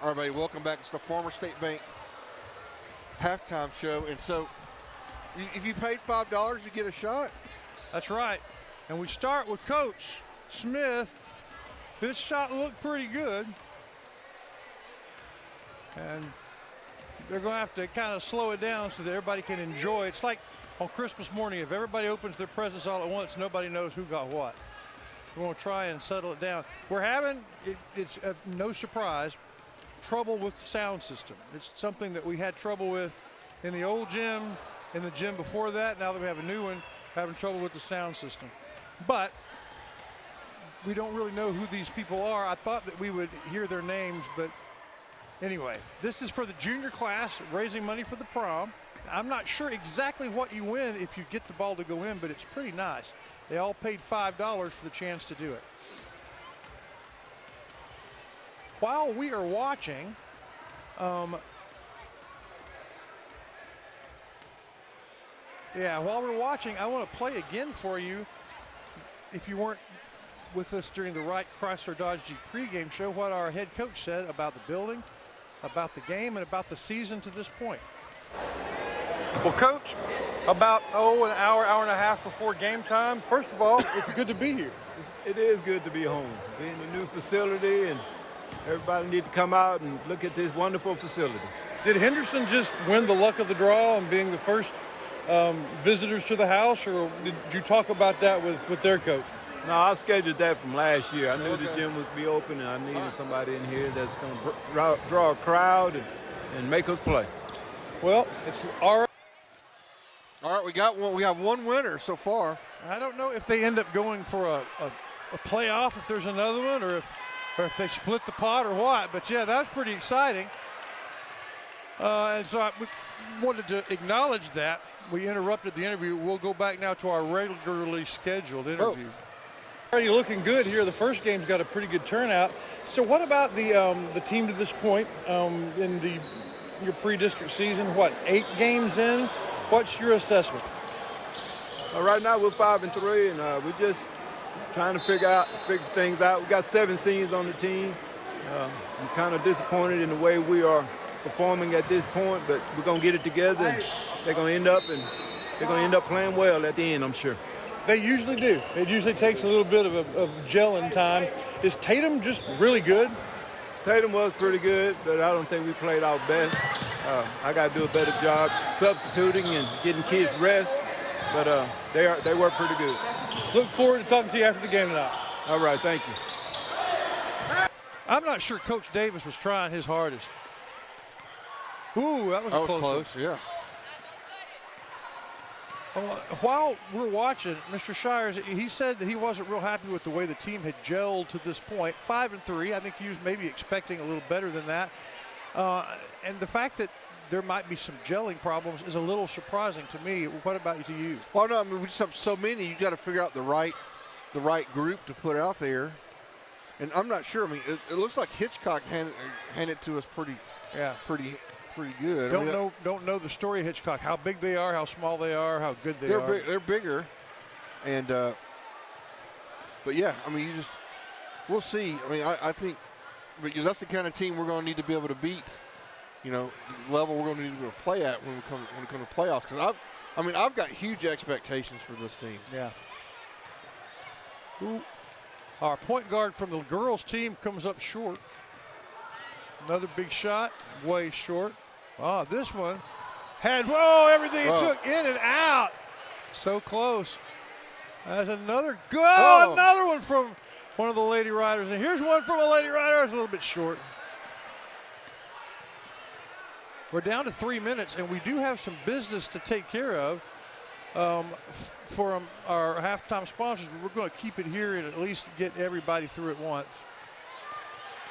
All right, everybody, welcome back. It's the Farmer State Bank halftime show. And so, if you paid $5, you get a shot. That's right. And we start with Coach Smith. This shot looked pretty good. And they're going to have to kind of slow it down so that everybody can enjoy. It's like on Christmas morning, if everybody opens their presents all at once, nobody knows who got what. We're going to try and settle it down. We're having, it's no surprise, trouble with the sound system. It's something that we had trouble with in the old gym, in the gym before that. Now that we have a new one, having trouble with the sound system. But we don't really know who these people are. I thought that we would hear their names, but anyway, this is for the junior class, raising money for the prom. I'm not sure exactly what you win if you get the ball to go in, but it's pretty nice. They all paid $5 for the chance to do it. While we are watching, while we're watching, I want to play again for you, if you weren't with us during the Wright Chrysler Dodge Jeep pregame show, what our head coach said about the building, about the game, and about the season to this point. Well, Coach, about, an hour and a half before game time, first of all, it's good to be here. It is good to be home, being a new facility, and everybody need to come out and look at this wonderful facility. Did Henderson just win the luck of the draw and being the first visitors to the house, or did you talk about that with their coach? No, I scheduled that from last year. I knew the gym would be open, and I needed somebody in here that's going to draw a crowd and make us play. Well, it's all right. All right, we got one. We have one winner so far. I don't know if they end up going for a playoff, if there's another one, or if they split the pot or what. But yeah, that's pretty exciting. And so I wanted to acknowledge that. We interrupted the interview. We'll go back now to our regularly scheduled interview. You're looking good here. The first game's got a pretty good turnout. So what about the team to this point in your pre-district season? 8 games in? What's your assessment? Right now we're 5-3, and we're just trying to figure things out. We got 7 seniors on the team. I'm kind of disappointed in the way we are performing at this point, but we're gonna get it together, and they're gonna end up playing well at the end, I'm sure. They usually do. It usually takes a little bit of gelling time. Is Tatum just really good? Tatum was pretty good, but I don't think we played our best. I got to do a better job substituting and getting kids rest, but they were pretty good. Look forward to talking to you after the game tonight. All right, thank you. I'm not sure Coach Davis was trying his hardest. Ooh, that was close, yeah. While we're watching, Mr. Shires, he said that he wasn't real happy with the way the team had gelled to this point. 5-3, I think he was maybe expecting a little better than that. And the fact that there might be some gelling problems is a little surprising to me. What about to you? Well, no, I mean, we just have so many. You got to figure out the right group to put out there. And I'm not sure. I mean, it looks like Hitchcock handed it to us pretty good. Don't know the story of Hitchcock. How big they are, how small they are, how good they are. They're bigger, and but yeah, I mean, we'll see. I mean, I think because that's the kind of team we're going to need to be able to beat. Level we're going to need to play at when we come to playoffs. Because I've got huge expectations for this team. Yeah. Ooh. Our point guard from the girls team comes up short. Another big shot, way short. This one had, everything it took in and out. So close. That's another good. Oh, another one from one of the Lady Riders. And here's one from a Lady Rider. It's a little bit short. We're down to 3 minutes, and we do have some business to take care of for our halftime sponsors. We're going to keep it here and at least get everybody through at once.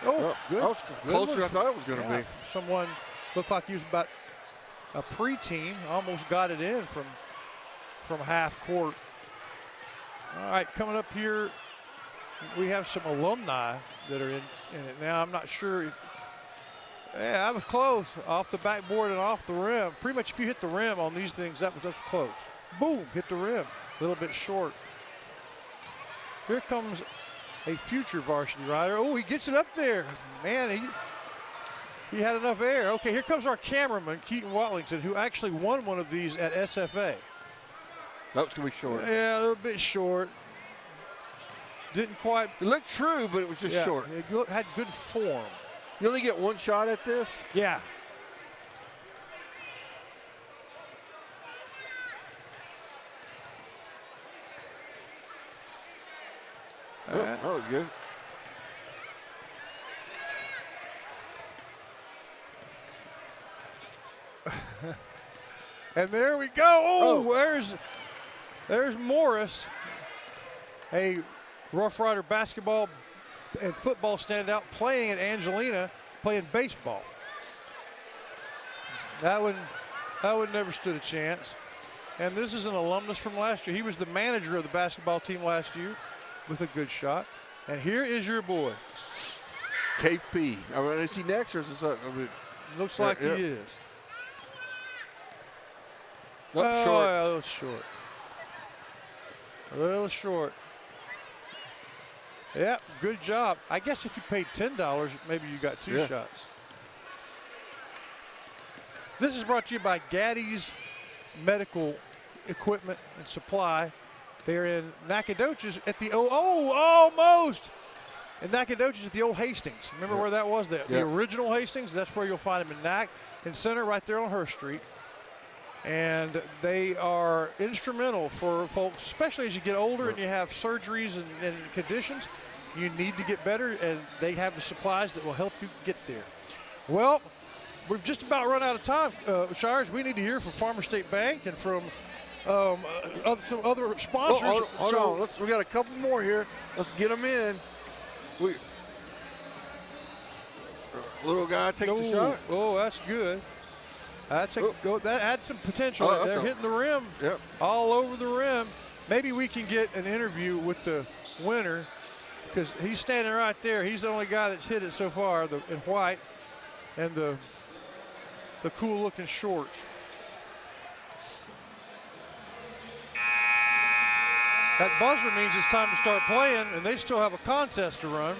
Oh, good. That was closer than I thought it was going to be. Someone looked like he was about a preteen, almost got it in from half court. All right, coming up here, we have some alumni that are in it now. I'm not sure. Yeah, that was close. Off the backboard and off the rim. Pretty much if you hit the rim on these things, that's close. Boom, hit the rim. A little bit short. Here comes a future varsity rider. Oh, he gets it up there. Man, he had enough air. Okay, here comes our cameraman, Keaton Watlington, who actually won one of these at SFA. That was going to be short. Yeah, a little bit short. Didn't quite. It looked true, but it was just short. It had good form. You only get one shot at this? Yeah. That was good. And there we go. Oh, there's Morris, a Rough Rider basketball and football standout playing at Angelina, playing baseball. That one never stood a chance. And this is an alumnus from last year. He was the manager of the basketball team last year with a good shot. And here is your boy. KP. Is he next or is this something? Looks like he is. Short. Yeah, a little short. A little short. Yeah, good job. I guess if you paid $10, maybe you got two shots. This is brought to you by Gaddy's Medical Equipment and Supply. They're in Nacogdoches at the almost. In Nacogdoches at the old Hastings. Remember where that was? The original Hastings. That's where you'll find them in Nac and Center, right there on Hurst Street. And they are instrumental for folks, especially as you get older and you have surgeries and conditions. You need to get better, and they have the supplies that will help you get there. Well, we've just about run out of time, Shires. We need to hear from Farmer State Bank and from some other sponsors. Hold on. We got a couple more here. Let's get them in. Little guy takes a shot. Oh, that's good. That had some potential. They're hitting the rim all over the rim. Maybe we can get an interview with the winner because he's standing right there. He's the only guy that's hit it so far, in white and the cool-looking shorts. That buzzer means it's time to start playing, and they still have a contest to run.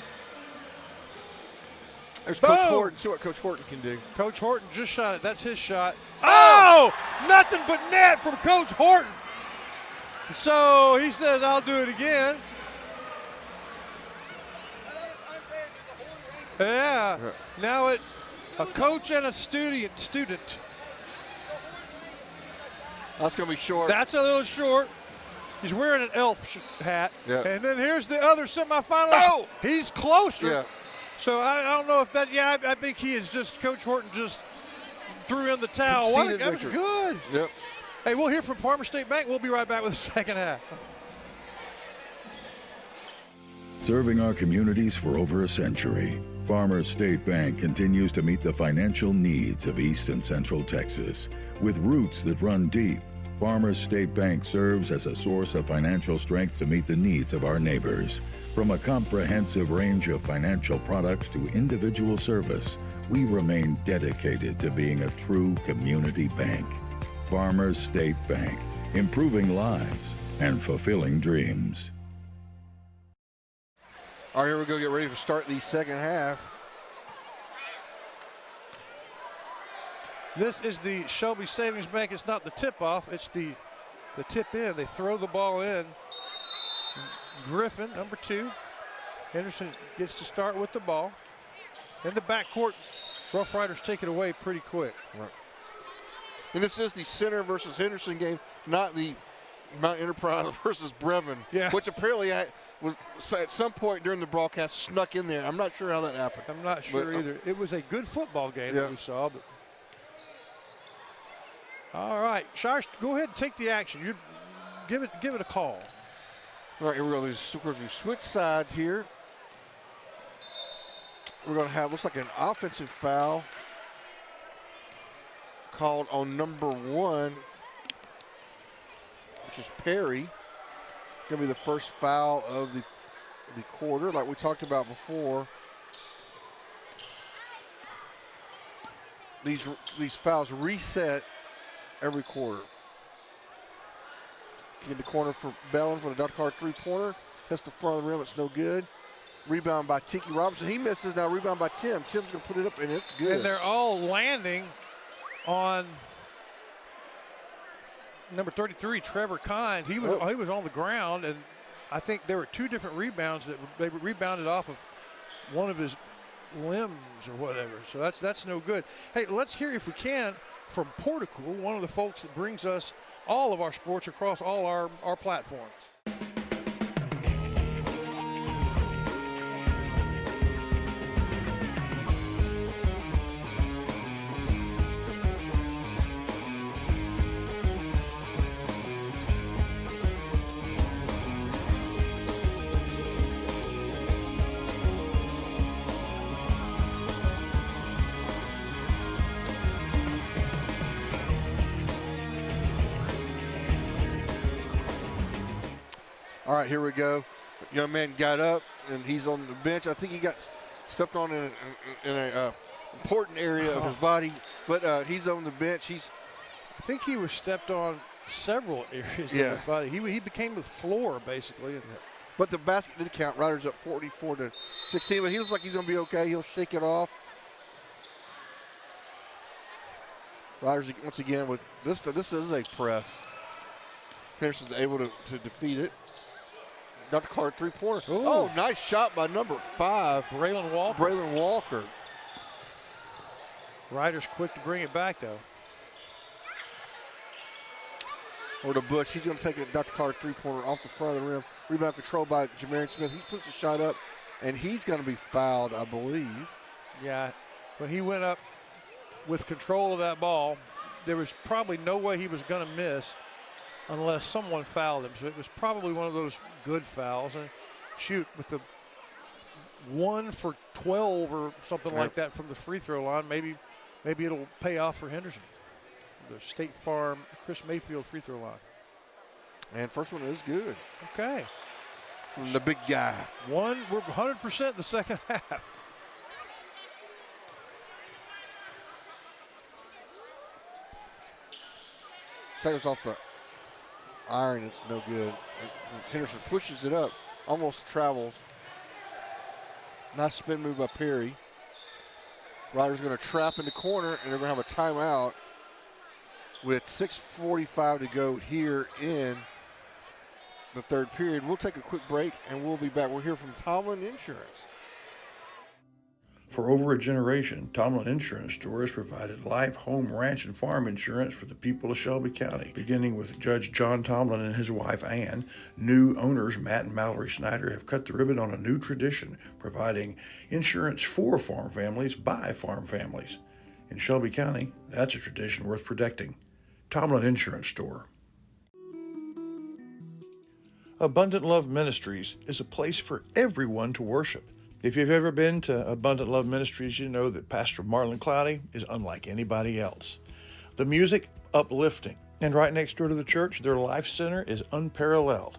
There's Coach Horton. See what Coach Horton can do. Coach Horton just shot it. That's his shot. Oh! Nothing but net from Coach Horton. So he says, I'll do it again. Yeah. Now it's a coach and a student. That's going to be short. That's a little short. He's wearing an elf hat. Yeah. And then here's the other semifinalist. Oh! He's closer. Yeah. So I don't know if that, I think he is just, Coach Horton just threw in the towel. That was good. Yep. Hey, we'll hear from Farmer State Bank. We'll be right back with the second half. Serving our communities for over a century, Farmers State Bank continues to meet the financial needs of East and Central Texas. With roots that run deep, Farmers State Bank serves as a source of financial strength to meet the needs of our neighbors. From a comprehensive range of financial products to individual service, we remain dedicated to being a true community bank. Farmers State Bank, improving lives and fulfilling dreams. All right, here we go. Get ready to start the second half. This is the Shelby Savings Bank. It's not the tip-off. It's the tip-in. They throw the ball in. Griffin, number 2. Henderson gets to start with the ball. In the backcourt, Rough Riders take it away pretty quick. Right. And this is the Center versus Henderson game, not the Mount Enterprise versus Brevin, which apparently was at some point during the broadcast snuck in there. I'm not sure how that happened. I'm not sure either. It was a good football game that we saw. But all right, Shires, go ahead and take the action. You give it a call. All right, here we go. We switch sides here. We're going to have, looks like an offensive foul called on number 1, which is Perry. Going to be the first foul of the quarter, like we talked about before. These fouls reset every quarter. In the corner for Bellin for the Dr. Carr three-pointer. Hits the front of the rim. It's no good. Rebound by Tiki Robinson. He misses now. Rebound by Tim. Tim's going to put it up, and it's good. And they're all landing on number 33, Trevor Kind. He was on the ground, and I think there were 2 different rebounds that they rebounded off of one of his limbs or whatever. So that's no good. Hey, let's hear, if we can, from Porticool, one of the folks that brings us all of our sports across all our platforms. All right, here we go. Young man got up, and he's on the bench. I think he got stepped on in an important area of his body, but he's on the bench. I think he was stepped on several areas of his body. He became the floor, basically. But the basket did count. Riders up 44-16, but he looks like he's going to be okay. He'll shake it off. Riders, once again, with this is a press. Henderson's able to defeat it. Dr. Carr three-pointer. Oh, nice shot by number 5. Braylon Walker. Riders quick to bring it back, though. Or to Bush. He's going to take a Dr. Carr three-pointer off the front of the rim. Rebound controlled by Jamarian Smith. He puts the shot up, and he's going to be fouled, I believe. Yeah, when he went up with control of that ball, there was probably no way he was going to miss unless someone fouled him. So it was probably one of those good fouls. And shoot, with the 1 for 12 or something like that from the free throw line, maybe it'll pay off for Henderson. The State Farm Chris Mayfield free throw line. And first one is good. Okay. From the big guy. We're 100% the second half. Seconds off the iron, it's no good. Henderson pushes it up, almost travels. Nice spin move by Perry. Riders going to trap in the corner, and they're going to have a timeout with 6:45 to go here in the third period. We'll take a quick break, and we'll be back. We'll hear from Tomlin Insurance. For over a generation, Tomlin Insurance Store has provided life, home, ranch, and farm insurance for the people of Shelby County. Beginning with Judge John Tomlin and his wife Ann, new owners Matt and Mallory Snyder have cut the ribbon on a new tradition, providing insurance for farm families by farm families. In Shelby County, that's a tradition worth protecting. Tomlin Insurance Store. Abundant Love Ministries is a place for everyone to worship. If you've ever been to Abundant Love Ministries, you know that Pastor Marlon Cloudy is unlike anybody else. The music, uplifting. And right next door to the church, their life center is unparalleled.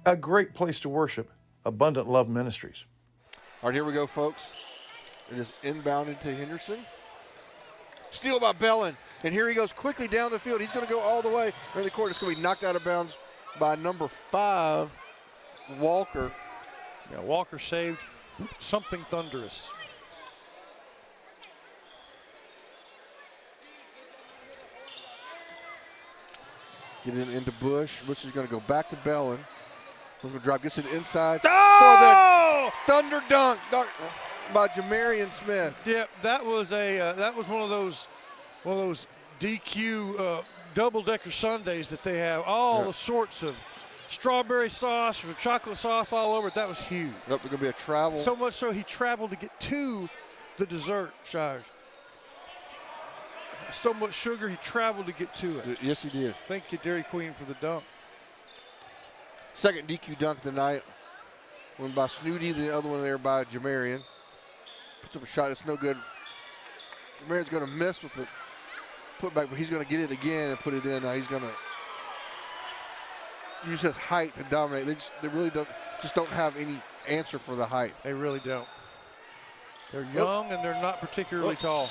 A great place to worship, Abundant Love Ministries. All right, here we go, folks. It is inbounded to Henderson. Steal by Bellin. And here he goes quickly down the field. He's going to go all the way in the court. It's going to be knocked out of bounds by number 5, Walker. Yeah, Walker saved something thunderous. Get it into Bush. Bush is going to go back to Bellin. Bush going to drive, gets it inside. Oh! For the thunder dunk by Jamarian Smith. Yeah, that was one of those DQ double-decker sundaes that they have, all the sorts of strawberry sauce or chocolate sauce all over it. That was huge. Yep, there's going to be a travel. So much so he traveled to get to the dessert, Shires. So much sugar, he traveled to get to it. Yes, he did. Thank you, Dairy Queen, for the dunk. Second DQ dunk of the night. One by Snooty, the other one there by Jamarian. Puts up a shot, it's no good. Jamarian's going to miss with the putback, but he's going to get it again and put it in. Now he's going to use his height to dominate. They really don't have any answer for the height. They really don't. They're young and they're not particularly tall.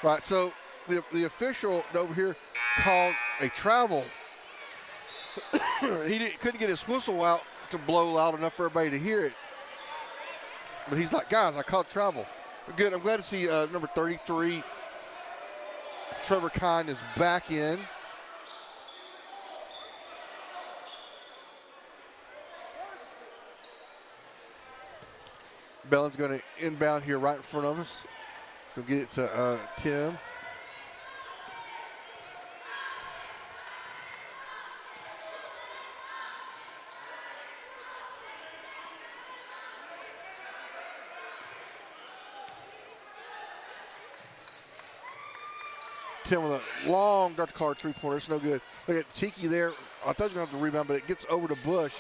Right, so the official over here called a travel. He couldn't get his whistle out to blow loud enough for everybody to hear it. But he's like, guys, I called travel. Good, I'm glad to see number 33, Trevor Kine, is back in. Bellin's going to inbound here right in front of us. We'll get it to Tim. Tim with a long Dr. Carr three-pointer. It's no good. Look at Tiki there. I thought he was going to have to rebound, but it gets over to Bush,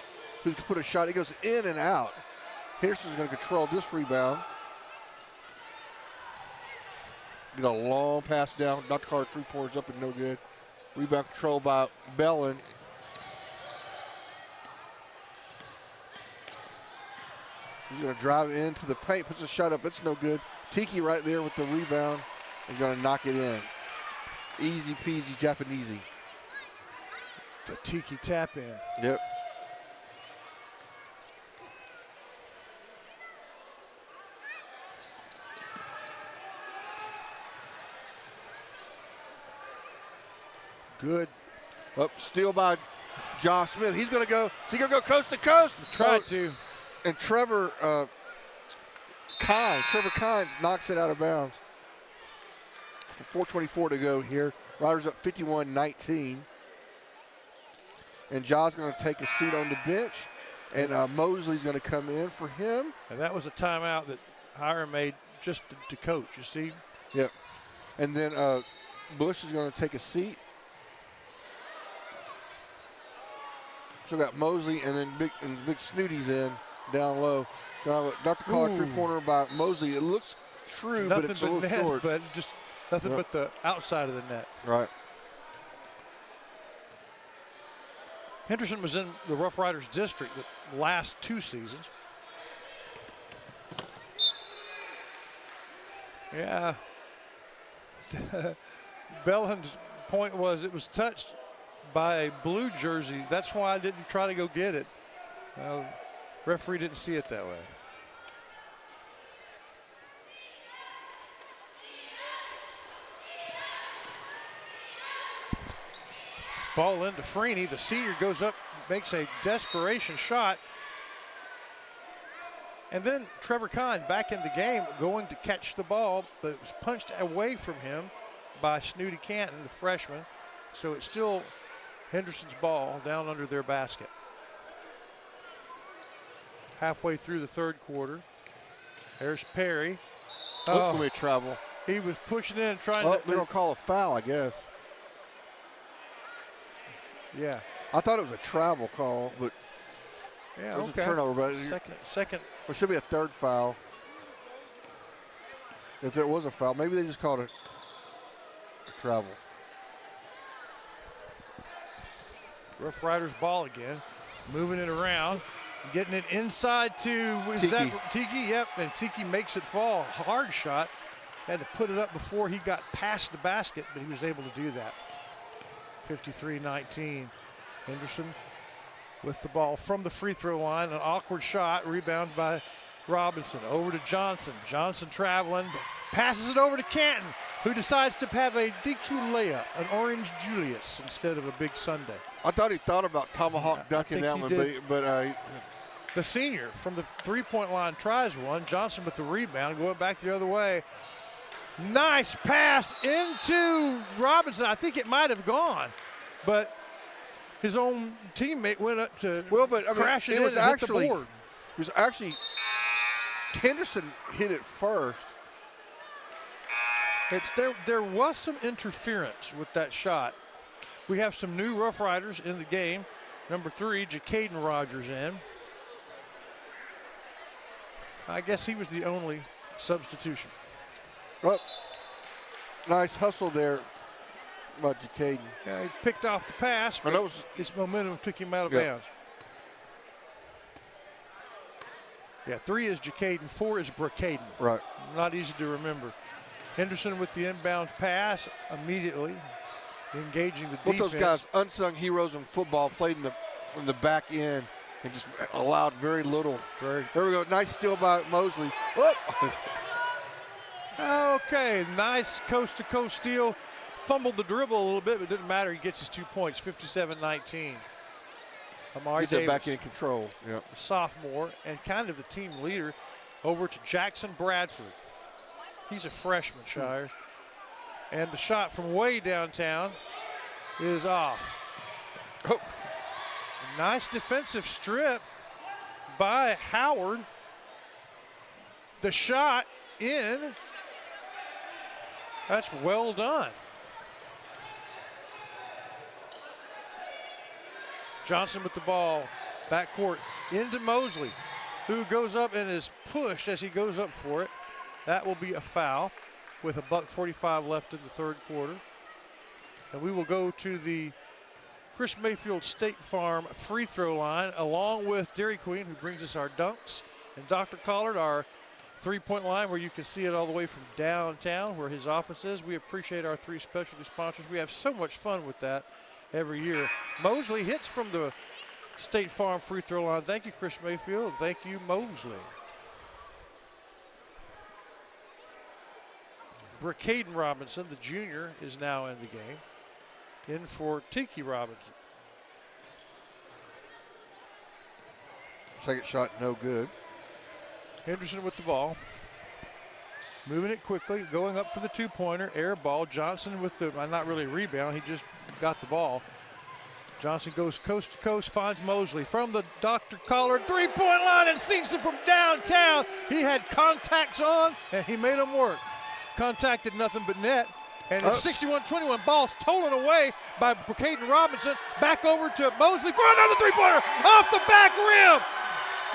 who's going to put a shot. It goes in and out. Henderson's going to control this rebound. Get a long pass down. Dr. Carr three-pointers up and no good. Rebound control by Bellin. He's going to drive it into the paint. Puts a shot up. It's no good. Tiki right there with the rebound. He's going to knock it in. Easy peasy Japanesey. It's a Tiki tap in. Yep. Good. Up, steal by Josh Smith. He's going to go. Is he going to go coast to coast? Tried to. And Trevor Kine knocks it out of bounds. 4:24 to go here. Riders up 51-19. And Ja's going to take a seat on the bench. And Mosley's going to come in for him. And that was a timeout that Hiram made just to coach, you see? Yep. And then Bush is going to take a seat. So got Mosley and then Big Snooty's in down low. Dr. Carr three-pointer by Mosley. It looks true, but it's a little short. But just nothing but the outside of the net. Right. Henderson was in the Rough Riders district the last 2 seasons. Yeah. Bellin's point was it was touched by a blue jersey. That's why I didn't try to go get it. Referee didn't see it that way. Ball into Freeney. The senior goes up, makes a desperation shot. And then Trevor Kine back in the game, going to catch the ball, but it was punched away from him by Snooty Canton, the freshman. So it's still Henderson's ball down under their basket. Halfway through the third quarter. There's Perry. Look away travel. He was pushing in and trying to. They're going to call a foul, I guess. Yeah. I thought it was a travel call, but yeah, it was okay. a turnover. But second. There should be a third foul. If there was a foul, maybe they just called it a travel. Rough Riders ball again. Moving it around. Getting it inside to, is Tiki. that Tiki? Yep, and Tiki makes it fall. Hard shot. Had to put it up before he got past the basket, but he was able to do that. 53-19. Henderson with the ball from the free throw line. An awkward shot. Rebound by Robinson. Over to Johnson. Johnson traveling. Passes it over to Canton, who decides to have a DQ layup, an orange Julius instead of a big Sunday. I thought he thought about tomahawk dunking that one, but the senior from the three-point line tries one. Johnson with the rebound, going back the other way. Nice pass into Robinson. I think it might have gone, but his own teammate went up to crash it in and hit the board. It was actually Henderson hit it first. There was some interference with that shot. We have some new Rough Riders in the game. Number 3, Jacaden Rogers in. I guess he was the only substitution. Oh, nice hustle there by Jacaden. Yeah, he picked off the pass, but his momentum took him out of bounds. Yeah, 3 is Jacaden, 4 is Bracaden. Right. Not easy to remember. Henderson with the inbound pass immediately, engaging the defense. Those guys, unsung heroes in football, played in the back end and just allowed very little. There we go. Nice steal by Mosley. Okay, nice coast-to-coast steal. Fumbled the dribble a little bit, but it didn't matter. He gets his 2 points, 57-19. Amari Davis, back in control. a sophomore and kind of the team leader, over to Jackson Bradford. He's a freshman, Shires. And the shot from way downtown is off. Oh. Nice defensive strip by Howard. The shot in. That's well done. Johnson with the ball, backcourt into Mosley, who goes up and is pushed as he goes up for it. That will be a foul with $1:45 left in the third quarter. And we will go to the Chris Mayfield State Farm free throw line, along with Dairy Queen, who brings us our dunks, and Dr. Collard, our three-point line, where you can see it all the way from downtown where his office is. We appreciate our 3 specialty sponsors. We have so much fun with that every year. Mosley hits from the State Farm free throw line. Thank you, Chris Mayfield. Thank you, Mosley. Bracaden Robinson, the junior, is now in the game. In for Tiki Robinson. Second shot, no good. Henderson with the ball. Moving it quickly, going up for the two-pointer, air ball. Johnson with the, not really a rebound, he just got the ball. Johnson goes coast to coast, finds Mosley from the Dr. Collard three-point line and sinks it from downtown. He had contacts on, and he made them work. Contacted nothing but net. And it's 61-21, ball stolen away by Bracaden Robinson. Back over to Mosley for another three-pointer off the back rim.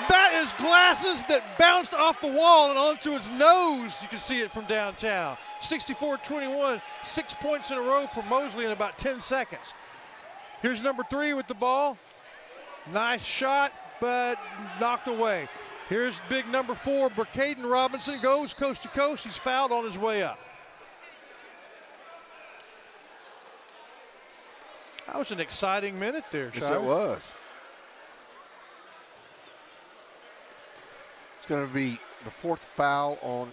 That is glasses that bounced off the wall and onto his nose. You can see it from downtown. 64-21, 6 points in a row for Mosley in about 10 seconds. Here's number 3 with the ball. Nice shot, but knocked away. Here's big number 4, Bracaden Robinson, goes coast to coast. He's fouled on his way up. That was an exciting minute there, Yes, it was. It's going to be the 4th foul on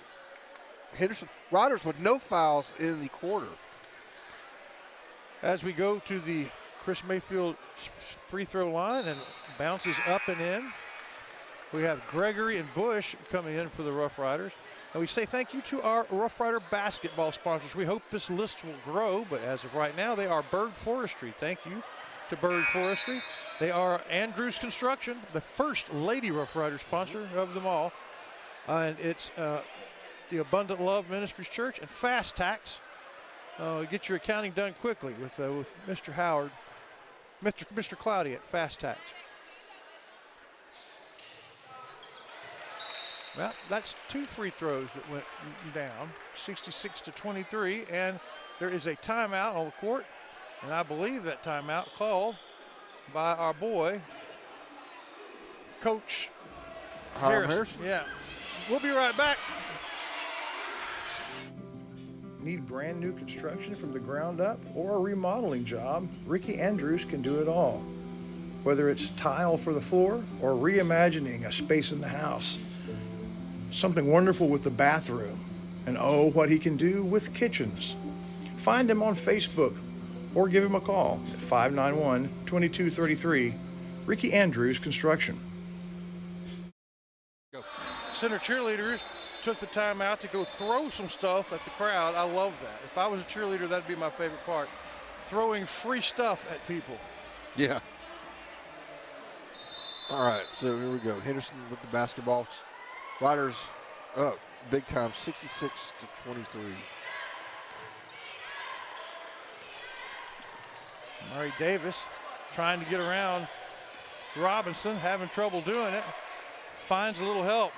Henderson. Riders with no fouls in the quarter. As we go to the Chris Mayfield free throw line and bounces up and in. We have Gregory and Bush coming in for the Rough Riders. And we say thank you to our Rough Rider basketball sponsors. We hope this list will grow, but as of right now, they are Bird Forestry. Thank you to Bird Forestry. They are Andrews Construction, the first Lady Rough Rider sponsor of them all. And it's the Abundant Love Ministries Church and Fast Tax. Get your accounting done quickly with Mr. Howard, Mr. Cloudy at Fast Tax. Well, that's 2 free throws that went down, 66-23, and there is a timeout on the court, and I believe that timeout called by our boy, Coach Harrison. Yeah, we'll be right back. Need brand new construction from the ground up or a remodeling job? Ricky Andrews can do it all. Whether it's tile for the floor or reimagining a space in the house. Something wonderful with the bathroom, and oh, what he can do with kitchens. Find him on Facebook or give him a call at 591-2233. Ricky Andrews Construction. Center cheerleaders took the time out to go throw some stuff at the crowd. I love that. If I was a cheerleader, that'd be my favorite part. Throwing free stuff at people. Yeah. All right, so here we go. Henderson with the basketball. Riders up big time, 66-23. Murray Davis trying to get around Robinson, having trouble doing it. Finds a little help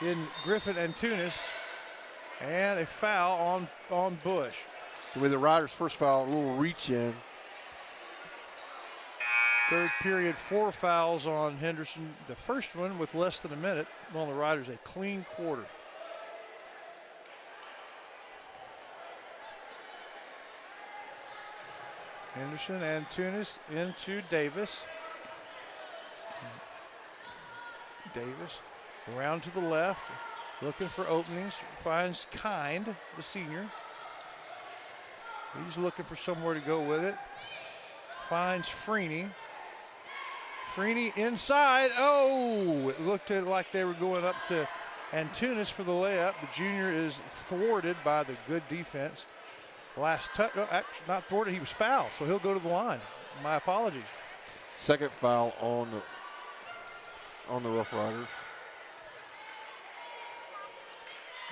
in Griffin and Tunis, and a foul on Bush. With the Riders' first foul, a little reach in. Third period, 4 fouls on Henderson. The first one with less than a minute on the Riders, a clean quarter. Henderson and Tunis into Davis. Davis around to the left, looking for openings, finds Kind, the senior. He's looking for somewhere to go with it. Finds Freeney. Freeney inside. Oh, it looked like they were going up to Antunes for the layup. The junior is thwarted by the good defense. Last touch, actually not thwarted, he was fouled, so he'll go to the line. My apologies. Second foul on the Rough Riders.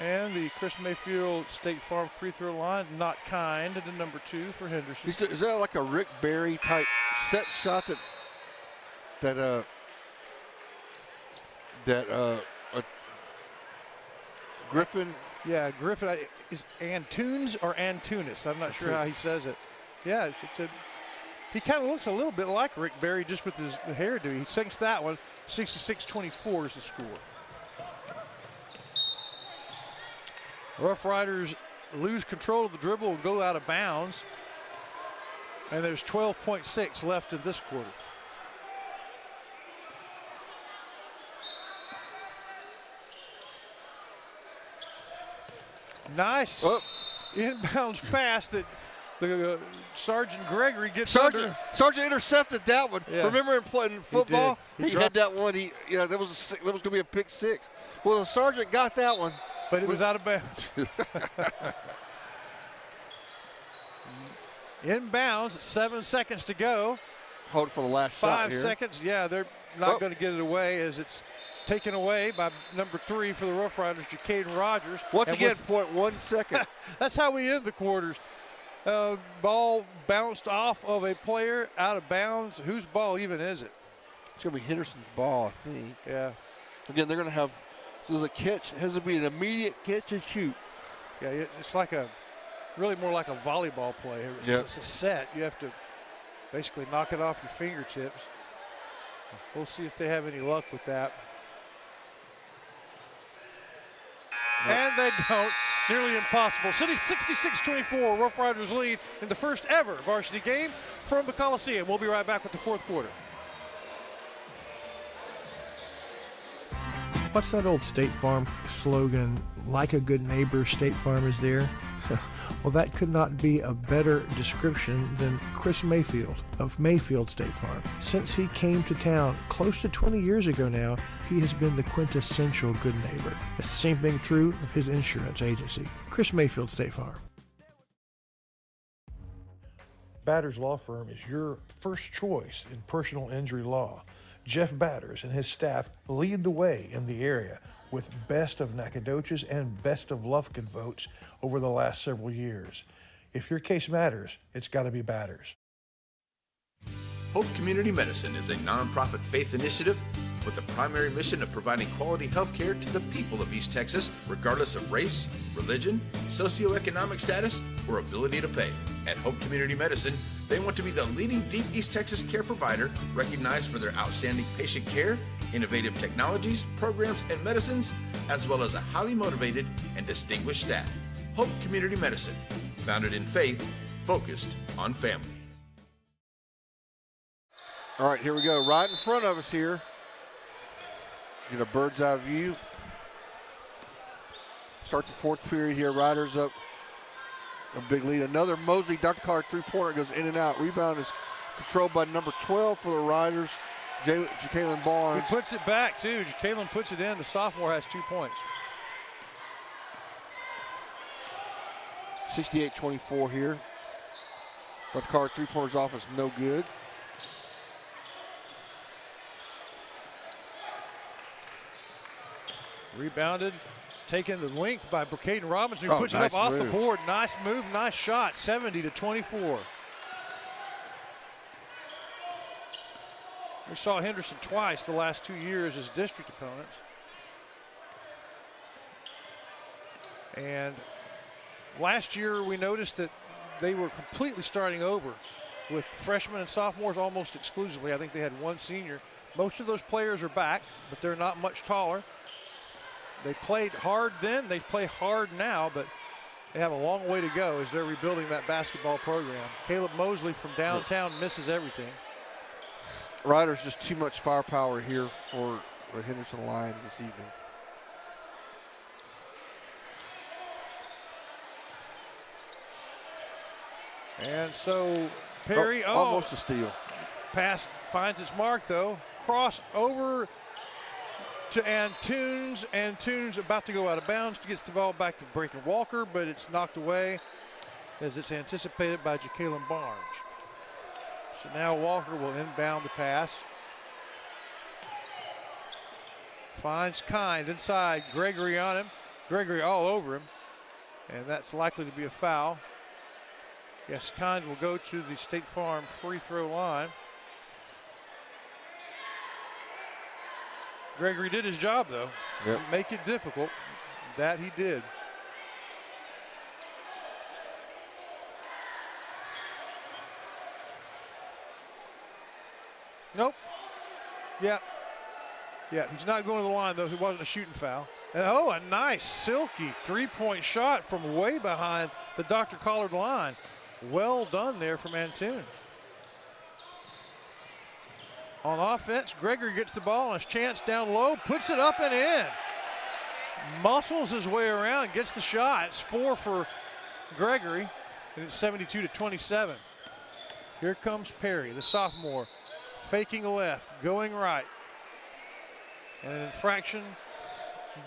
And the Chris Mayfield State Farm free throw line, not Kind, to number 2 for Henderson. Is that like a Rick Barry type set shot that Griffin? Yeah, Griffin is Antunes or Antunes. I'm not sure how he says it. Yeah, he kind of looks a little bit like Rick Barry just with his hairdo. He sinks that one. 66-24 is the score. Rough Riders lose control of the dribble and go out of bounds. And there's 12.6 left in this quarter. Nice inbounds pass that the Sergeant Gregory gets under. Sergeant intercepted that one. Yeah. Remember him playing football? He had that one. That was going to be a pick 6. Well, the Sergeant got that one. But it was out of bounds. Inbounds, 7 seconds to go. Hold for the last shot 5 here. seconds. Yeah, they're not going to get it away as it's taken away by number 3 for the Rough Riders, Jacaden Rogers. Once again, 0.1 second. That's how we end the quarters. Ball bounced off of a player, out of bounds. Whose ball even is it? It's going to be Henderson's ball, I think. Yeah. Again, they're going to have, so there's a catch. It has to be an immediate catch and shoot. Yeah, it's like really more like a volleyball play. It's a set. You have to basically knock it off your fingertips. We'll see if they have any luck with that. And they don't. Nearly impossible. City 66-24. Rough Riders lead in the first ever varsity game from the Coliseum. We'll be right back with the fourth quarter. What's that old State Farm slogan? Like a good neighbor, State Farm is there. Well, that could not be a better description than Chris Mayfield of Mayfield State Farm. Since he came to town close to 20 years ago now, he has been the quintessential good neighbor. It's the same thing true of his insurance agency, Chris Mayfield State Farm. Batters Law Firm is your first choice in personal injury law. Jeff Batters and his staff lead the way in the area with Best of Nacogdoches and Best of Lufkin votes over the last several years. If your case matters, it's got to be Batters. Hope Community Medicine is a nonprofit faith initiative with the primary mission of providing quality health care to the people of East Texas, regardless of race, religion, socioeconomic status, or ability to pay. At Hope Community Medicine, they want to be the leading deep East Texas care provider recognized for their outstanding patient care, innovative technologies, programs, and medicines, as well as a highly motivated and distinguished staff. Hope Community Medicine, founded in faith, focused on family. All right, here we go. Right in front of us here. Get a bird's eye view. Start the fourth period here. Riders up a big lead. Another Mosley Dr. Carr three-pointer goes in and out. Rebound is controlled by number 12 for the Riders, Jalen Barnes. He puts it back, too. Jalen puts it in. The sophomore has 2 points. 68-24 here. But Carr 3-pointers off is no good. Rebounded, taken the length by Caden Robinson, who puts it nice up off the move. board. Nice move, nice shot, 70-24. We saw Henderson twice the last 2 years as district opponents. And last year we noticed that they were completely starting over with freshmen and sophomores almost exclusively. I think they had one senior. Most of those players are back, but they're not much taller. They played hard then, they play hard now, but they have a long way to go as they're rebuilding that basketball program. Caleb Mosley from downtown misses everything. Riders just too much firepower here for the Henderson Lions this evening. And so Perry, almost a steal. Pass finds its mark though. Cross over to Antunes. Antunes about to go out of bounds, gets the ball back to Braken Walker, but it's knocked away as it's anticipated by Jacalyn Barnes. So now Walker will inbound the pass. Finds Kind inside, Gregory on him. Gregory all over him, and that's likely to be a foul. Yes, Kind will go to the State Farm free throw line. Gregory did his job though. Yep. Make it difficult. That he did. Nope. Yeah. Yeah, he's not going to the line though. It wasn't a shooting foul. And a nice silky three-point shot from way behind the Dr. Collard line. Well done there from Antunes. On offense, Gregory gets the ball and his chance down low, puts it up and in. Muscles his way around, gets the shot. It's 4 for Gregory, and it's 72-27. Here comes Perry, the sophomore, faking a left, going right. And an infraction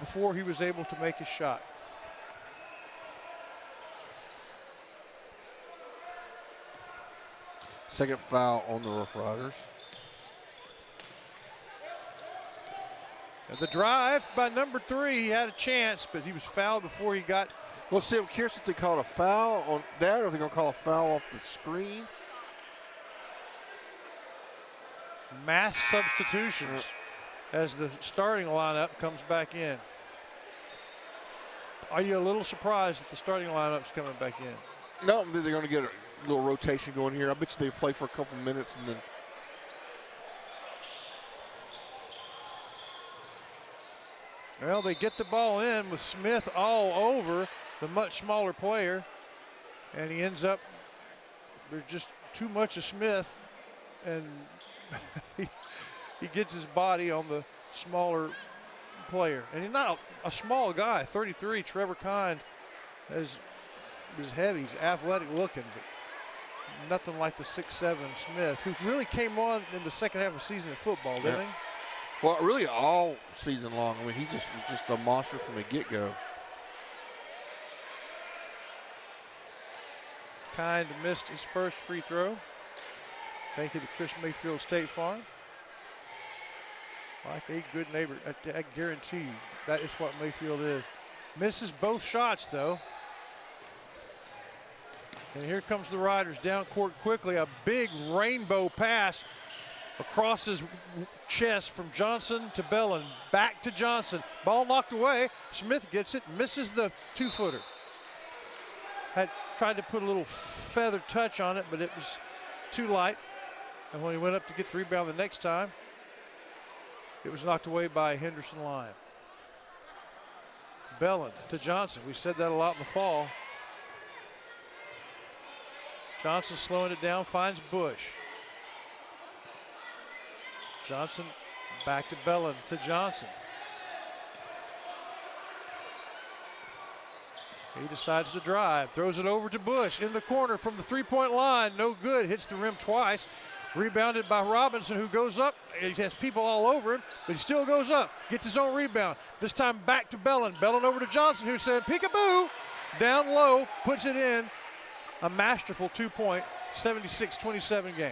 before he was able to make his shot. Second foul on the Rough Riders. The drive by number 3, he had a chance, but he was fouled before he got. Well, see, I'm curious if they call a foul on that or if they're going to call a foul off the screen. Mass substitutions as the starting lineup comes back in. Are you a little surprised that the starting lineup's coming back in? No, they're going to get a little rotation going here. I bet you they play for a couple minutes and then. Well, they get the ball in with Smith all over the much smaller player, and he ends up, there's just too much of Smith, and he gets his body on the smaller player. And he's not a small guy, 33, Trevor Kind is heavy, he's athletic looking, but nothing like the 6'7" Smith, who really came on in the second half of the season in football, didn't he? Well, really all season long. I mean, he was just a monster from the get-go. Kind missed his first free throw. Thank you to Chris Mayfield State Farm. Like a good neighbor, I guarantee you that is what Mayfield is. Misses both shots though. And here comes the Riders down court quickly. A big rainbow pass across his chest from Johnson to Bellin. Back to Johnson. Ball knocked away. Smith gets it, misses the 2-footer. Had tried to put a little feather touch on it, but it was too light. And when he went up to get the rebound the next time, it was knocked away by Henderson Lion. Bellin to Johnson. We said that a lot in the fall. Johnson slowing it down, finds Bush. Johnson back to Bellin to Johnson. He decides to drive, throws it over to Bush in the corner from the three-point line. No good, hits the rim twice. Rebounded by Robinson, who goes up. He has people all over him, but he still goes up, gets his own rebound. This time back to Bellin. Bellin over to Johnson, who said peekaboo. Down low, puts it in. A masterful 2-point, 76-27 game.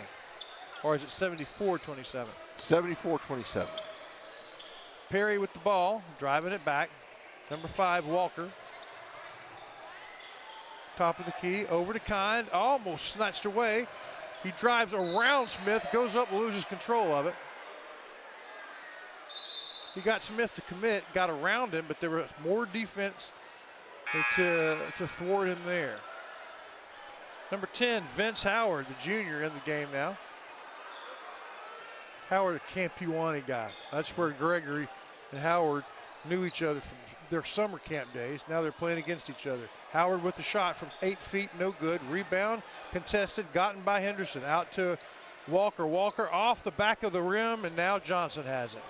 Or is it 74-27? 74-27. Perry with the ball, driving it back. Number 5, Walker. Top of the key, over to Kind, almost snatched away. He drives around Smith, goes up, loses control of it. He got Smith to commit, got around him, but there was more defense to thwart him there. Number 10, Vince Howard, the junior, in the game now. Howard, a Campuani guy. That's where Gregory and Howard knew each other from their summer camp days. Now they're playing against each other. Howard with the shot from 8 feet, no good. Rebound, contested, gotten by Henderson. Out to Walker. Walker off the back of the rim, and now Johnson has it.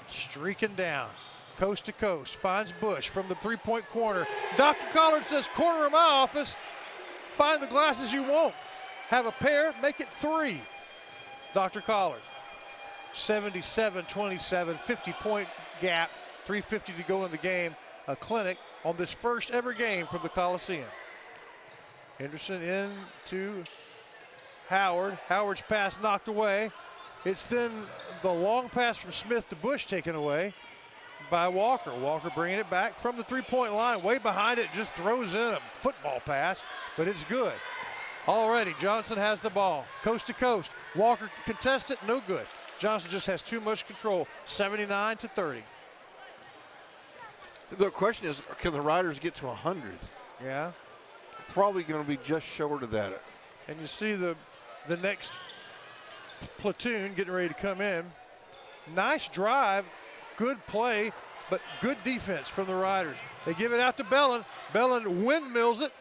Streaking down, coast to coast, finds Bush from the 3-point corner. Dr. Collard says, corner of my office, find the glasses you want. Have a pair, make it 3. Dr. Collard, 77-27, 50-point gap, 3:50 to go in the game. A clinic on this first ever game from the Coliseum. Henderson in to Howard. Howard's pass knocked away. It's then the long pass from Smith to Bush taken away by Walker. Walker bringing it back from the 3-point line, way behind it, just throws in a football pass, but it's good. Already, Johnson has the ball, coast to coast. Walker contests it, no good. Johnson just has too much control, 79-30. The question is, can the Riders get to 100? Yeah. Probably going to be just short of that. And you see the next platoon getting ready to come in. Nice drive, good play, but good defense from the Riders. They give it out to Bellin. Bellin windmills it,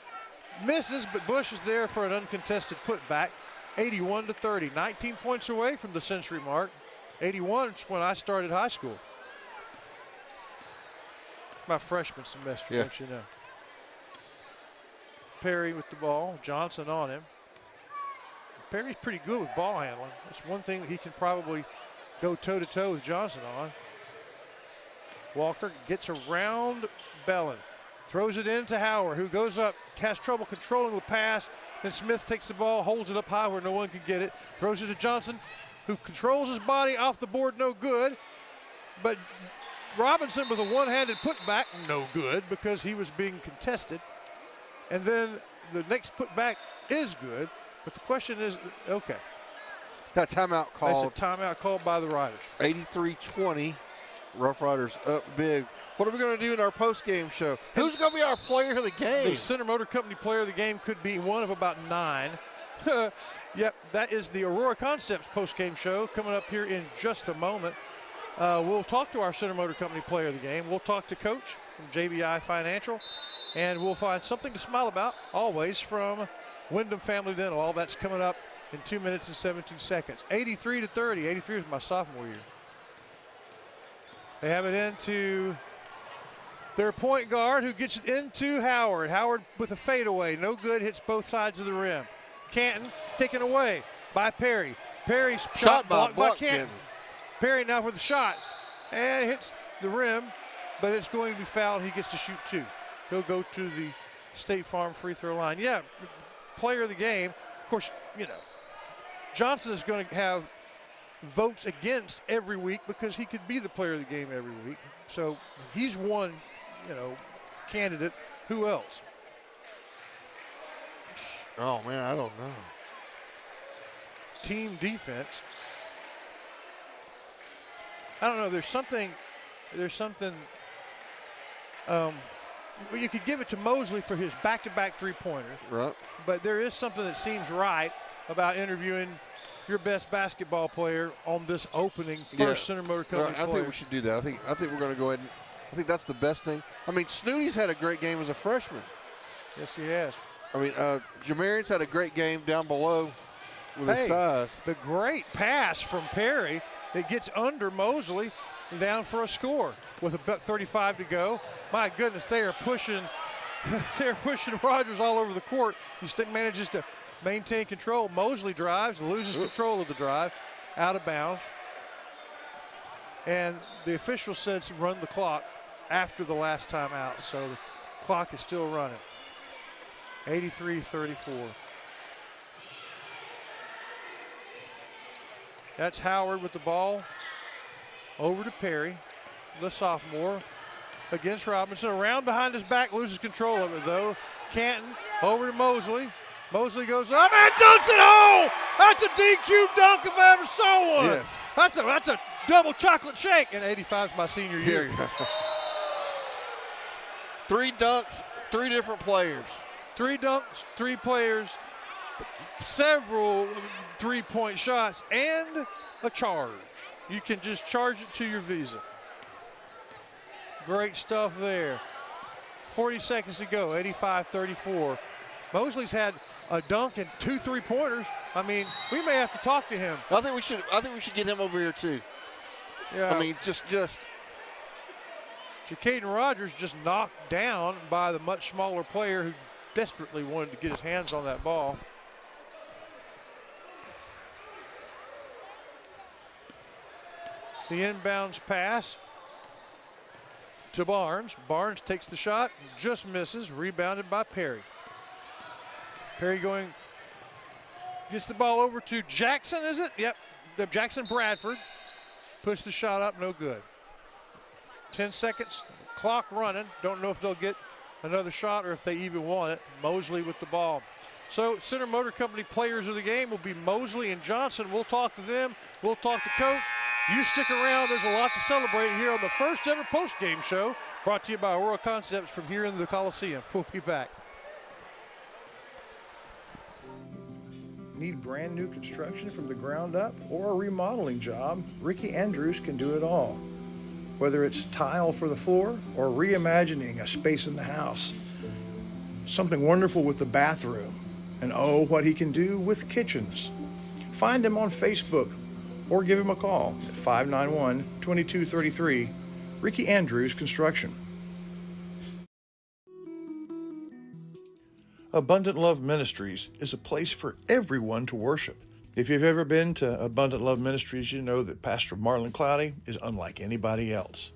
misses, but Bush is there for an uncontested putback. 81-30, 19 points away from the century mark. 81 is when I started high school. My freshman semester, don't you know? Perry with the ball, Johnson on him. Perry's pretty good with ball handling. That's one thing that he can probably go toe-to-toe with Johnson on. Walker gets around Bellin, throws it into Howard, who goes up, has trouble controlling the pass. Then Smith takes the ball, holds it up high where no one can get it, throws it to Johnson, who controls his body off the board, no good. But Robinson with a one-handed putback, no good because he was being contested. And then the next putback is good, but the question is, okay. That timeout called. That's a timeout called by the Riders. 83-20, Rough Riders up big. What are we going to do in our post-game show? Who's going to be our player of the game? The Center Motor Company player of the game could be one of about 9. Yep, that is the Aurora Concepts post-game show coming up here in just a moment. We'll talk to our Center Motor Company player of the game. We'll talk to Coach from JBI Financial, and we'll find something to smile about, always, from Wyndham Family Dental. All that's coming up in 2 minutes and 17 seconds. 83-30. 83 was my sophomore year. They have it into their point guard, who gets it into Howard. Howard with a fadeaway, no good, hits both sides of the rim. Canton taken away by Perry. Perry's shot blocked by Canton. Perry now for the shot, and hits the rim, but it's going to be fouled. He gets to shoot 2. He'll go to the State Farm free throw line. Yeah, player of the game. Of course, you know, Johnson is going to have votes against every week because he could be the player of the game every week. So he's one, you know, candidate. Who else? Oh, man, I don't know. Team defense. I don't know. There's something. You could give it to Mosley for his back-to-back three-pointers. Right. But there is something that seems right about interviewing your best basketball player on this opening first Center Motor Company player. I think we should do that. I think we're going to go ahead and I think that's the best thing. I mean, Snooty's had a great game as a freshman. Yes, he has. I mean, Jamarian's had a great game down below with his size. The great pass from Perry that gets under Mosley down for a score with $1:35 to go. My goodness, they are pushing. They're pushing Rogers all over the court. He still manages to maintain control. Mosley drives, loses control of the drive, out of bounds. And the official said to run the clock after the last time out, so the clock is still running. 83-34. That's Howard with the ball. Over to Perry, the sophomore, against Robinson. Around behind his back, loses control of it, though. Canton over to Mosley. Mosley goes up and dunks it home. That's a DQ dunk if I ever saw one. Yes. That's a double chocolate shake. And 85's my senior year. Here you go. 3 dunks, 3 different players. 3 dunks, 3 players, several three-point shots, and a charge. You can just charge it to your Visa. Great stuff there. 40 seconds to go, 85-34. Mosley's had a dunk and 2 3-pointers. I mean, we may have to talk to him. I think we should get him over here too. Yeah. I mean, just. Jacaden Rogers just knocked down by the much smaller player who desperately wanted to get his hands on that ball. The inbounds pass to Barnes. Barnes takes the shot, just misses, rebounded by Perry. Perry gets the ball over to Jackson, is it? Yep, Jackson Bradford. Push the shot up, no good. 10 seconds, clock running. Don't know if they'll get another shot or if they even want it. Mosley with the ball. So Center Motor Company players of the game will be Mosley and Johnson. We'll talk to them. We'll talk to Coach. You stick around. There's a lot to celebrate here on the first ever post-game show brought to you by Aurora Concepts from here in the Coliseum. We'll be back. Need brand new construction from the ground up or a remodeling job? Ricky Andrews can do it all. Whether it's tile for the floor or reimagining a space in the house. Something wonderful with the bathroom. And oh, what he can do with kitchens. Find him on Facebook or give him a call at 591-2233. Ricky Andrews Construction. Abundant Love Ministries is a place for everyone to worship. If you've ever been to Abundant Love Ministries, you know that Pastor Marlon Cloudy is unlike anybody else.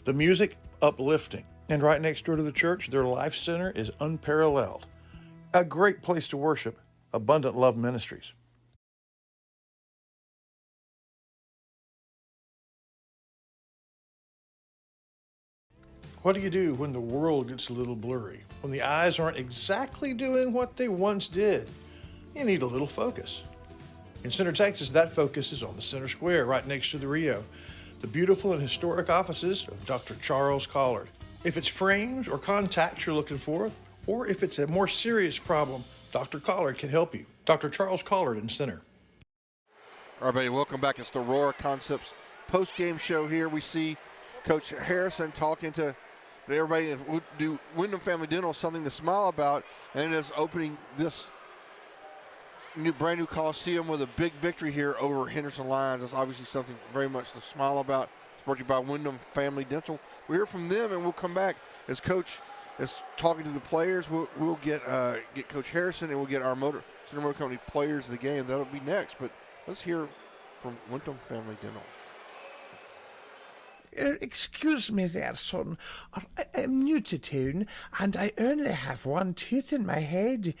The music, uplifting. And right next door to the church, their life center is unparalleled. A great place to worship, Abundant Love Ministries. What do you do when the world gets a little blurry? When the eyes aren't exactly doing what they once did? You need a little focus. In Center, Texas, that focus is on the Center Square, right next to the Rio. The beautiful and historic offices of Dr. Charles Collard. If it's frames or contacts you're looking for, or if it's a more serious problem, Dr. Collard can help you. Dr. Charles Collard in Center. All right, everybody, welcome back. It's the Aurora Concepts post-game show here. We see Coach Harrison talking to everybody. Do Wyndham Family Dental something to smile about, and it is opening this brand new Coliseum with a big victory here over Henderson Lions. That's obviously something very much to smile about. It's brought to you by Wyndham Family Dental. We'll hear from them, and we'll come back as Coach is talking to the players. We'll get Coach Harrison, and we'll get our Center Motor Company players of the game. That'll be next, but let's hear from Wyndham Family Dental. Excuse me there, son. I'm new to town, and I only have one tooth in my head.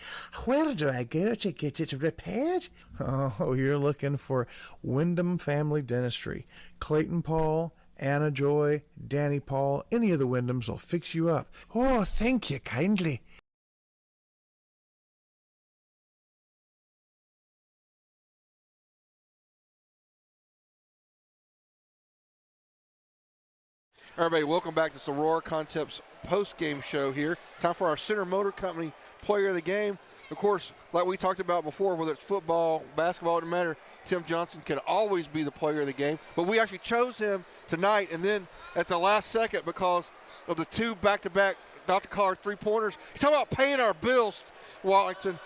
Where do I go to get it repaired? Oh, you're looking for Wyndham Family Dentistry. Clayton Paul, Anna Joy, Danny Paul, any of the Wyndhams will fix you up. Oh, thank you kindly. Everybody, welcome back to the Aurora Concepts post-game show here. Time for our Center Motor Company player of the game. Of course, like we talked about before, whether it's football, basketball, it doesn't matter. Tim Johnson can always be the player of the game. But we actually chose him tonight, and then at the last second, because of the 2 back-to-back Dr. Collard three-pointers. You're talking about paying our bills, Wallington.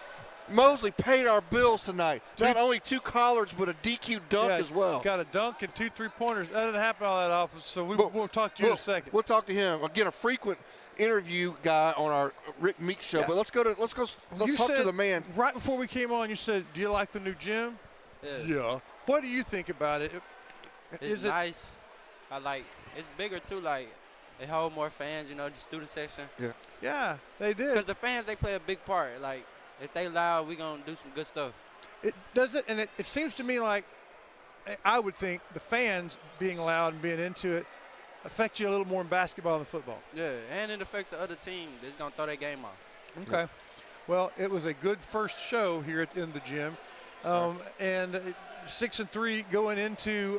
Mosley paid our bills tonight. Not only 2 Collards, but a DQ dunk as well. Got a dunk and 2 3-pointers. That doesn't happen all that often, so we'll talk to you in a second. We'll talk to him. Again, a frequent interview guy on our Rick Meeks show. Yeah. But let's talk to the man. Right before we came on, you said, "Do you like the new gym?" Yeah. What do you think about it? It's nice. I like. It's bigger too. Like They hold more fans, you know, the student section. Yeah. Yeah, they did. Because the fans, they play a big part. Like, if they loud, we going to do some good stuff. It does it, and it seems to me like I would think the fans being loud and being into it affect you a little more in basketball than football. Yeah, and it affect the other team. They're going to throw their game off. Okay. Well, it was a good first show here in the gym. And 6-3 going into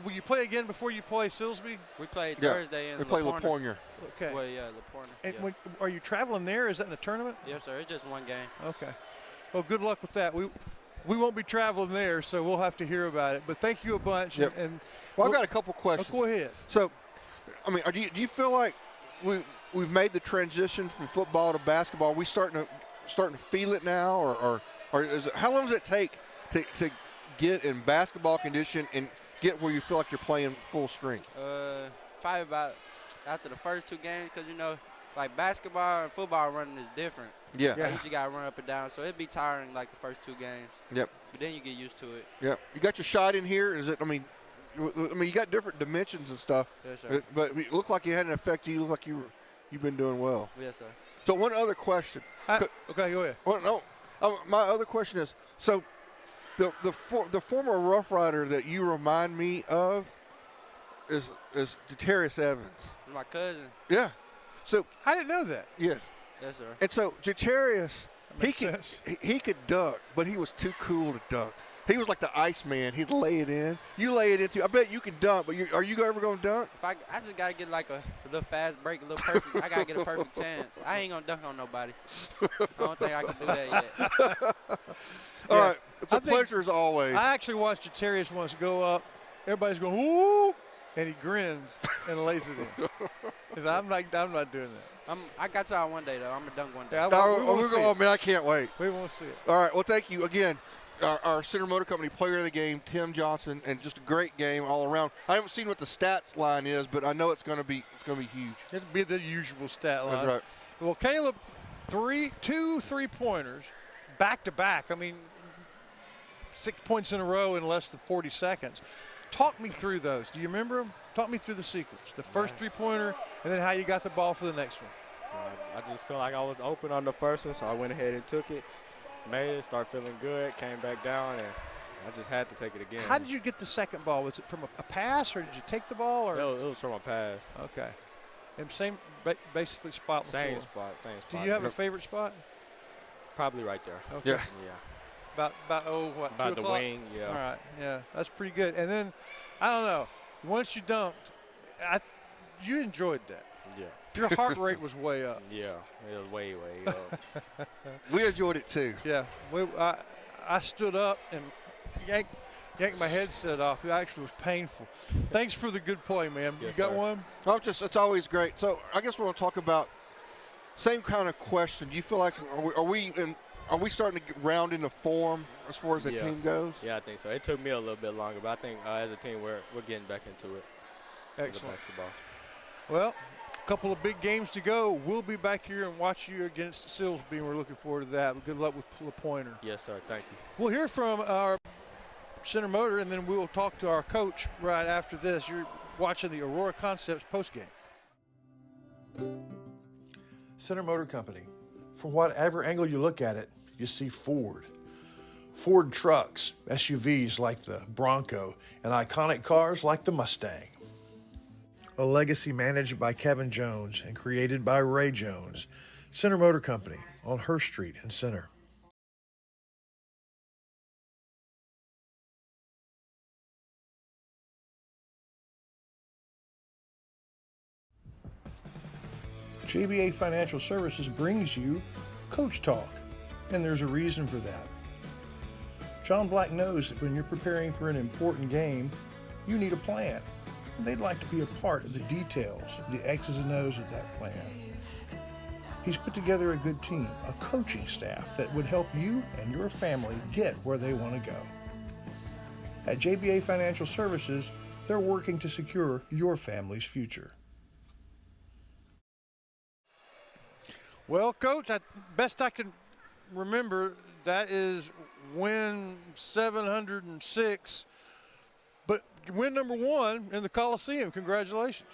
will you play again before you play Silsbee? We played Thursday in we play LaPornia. Okay. Well, yeah, LaPornia. And are you traveling there? Is that in the tournament? Yes, sir. It's just one game. Okay. Well, good luck with that. We won't be traveling there, so we'll have to hear about it. But thank you a bunch. Yep. Well, I've got a couple questions. Go ahead. So, I mean, do you feel like we've made the transition from football to basketball? Are we starting to feel it now, or is it, how long does it take to get in basketball condition and get where you feel like you're playing full strength? Probably about after the first 2 games, because, you know, like basketball and football running is different. Yeah. You got to run up and down, so it'd be tiring like the first 2 games. Yep. But then you get used to it. Yep. You got your shot in here. Is it? I mean, you got different dimensions and stuff. Yes, sir. But it looked like it had an effect. You look like you've been doing well. Yes, sir. So one other question. Okay, go ahead. Well, no. My other question is, so the former Rough Rider that you remind me of is Jatarius Evans. He's my cousin. Yeah. So I didn't know that. Yes. Yes, sir. And so Jatarius, he could dunk, but he was too cool to dunk. He was like the Iceman. He'd lay it in. You lay it in too. I bet you can dunk, but are you ever going to dunk? If I just got to get like a little fast break, a little perfect. I got to get a perfect chance. I ain't going to dunk on nobody. I don't think I can do that yet. All right. It's a pleasure as always. I actually watched Jatarius once go up. Everybody's going, woo, and he grins and lays it in. I'm not doing that. I got y'all one day, though. I'm going to dunk one day. Oh, man, I can't wait. We won't see it. All right. Well, thank you again. Our Center Motor Company player of the game, Tim Johnson, and just a great game all around. I haven't seen what the stats line is, but I know it's going to be huge. It'll be the usual stat line. That's right. Well, Caleb, 2 3-pointers, back to back. I mean, 6 points in a row in less than 40 seconds. Talk me through those. Do you remember them? Talk me through the sequence. The first 3-pointer, and then how you got the ball for the next one. I just felt like I was open on the first one, so I went ahead and took it. Made it, started feeling good, came back down, and I just had to take it again. How did you get the second ball? Was it from a pass, or did you take the ball? Or? It was from a pass. Okay. And same, basically spot before. Same spot. Do you have a favorite spot? Probably right there. Okay. Yeah. About 2 About the o'clock? wing, yeah. All right, yeah, that's pretty good. And then, I don't know, once you dunked, you enjoyed that. Yeah. Your heart rate was way up. Yeah, it was way up. We enjoyed it too. Yeah, I stood up and yanked my headset off. It actually was painful. Thanks for the good play, man. Yes, you got sir. one? It's always great. So I guess we're going to talk about same kind of question. Do you feel like are we starting to get round into form as far as the team goes? Yeah, I think so. It took me a little bit longer, but I think as a team we're getting back into it. Excellent. Basketball. Well, a couple of big games to go. We'll be back here and watch you against Silsbee. We're looking forward to that. Good luck with LaPointer. Yes, sir. Thank you. We'll hear from our center motor, and then we'll talk to our coach right after this. You're watching the Aurora Concepts postgame. Center Motor Company. From whatever angle you look at it, you see Ford. Ford trucks, SUVs like the Bronco, and iconic cars like the Mustang. A legacy managed by Kevin Jones and created by Ray Jones. Center Motor Company on Hurst Street in Center. JBA Financial Services brings you Coach Talk, and there's a reason for that. John Black knows that when you're preparing for an important game, you need a plan. And they'd like to be a part of the details, the X's and O's of that plan. He's put together a good team, a coaching staff that would help you and your family get where they want to go. At JBA Financial Services, they're working to secure your family's future. Well, Coach, best I can remember, that is win 706. But win number 1 in the Coliseum. Congratulations.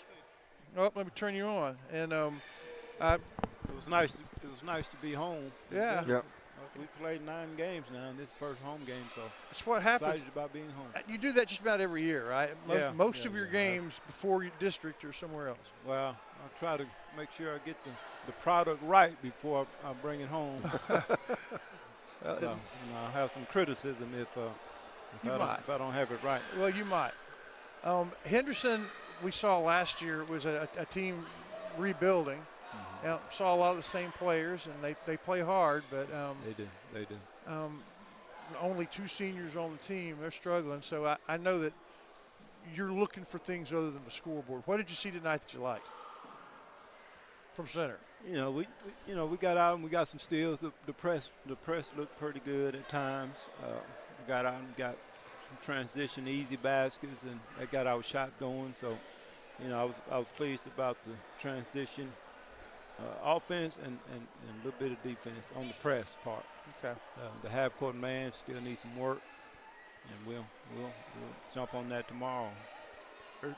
Oh, let me turn you on. And it was nice. It was nice to be home. Yeah. Yep. We played 9 games now, and this is the first home game, so that's what happens. Excited about being home. You do that just about every year, right? Most of your games before your district or somewhere else. Well, I try to make sure I get the product right before I bring it home. So, I'll have some criticism if I don't have it right. Well, you might. Henderson, we saw last year, was a team rebuilding. Saw a lot of the same players, and they play hard, but they do. Only 2 seniors on the team. They're struggling, so I know that you're looking for things other than the scoreboard. What did you see tonight that you liked from center? We got out and we got some steals. The press looked pretty good at times. We got out and got some transition easy baskets, and that got our shot going. So, I was pleased about the transition. Offense and a little bit of defense on the press part. Okay. The half-court man still needs some work, and we'll jump on that tomorrow.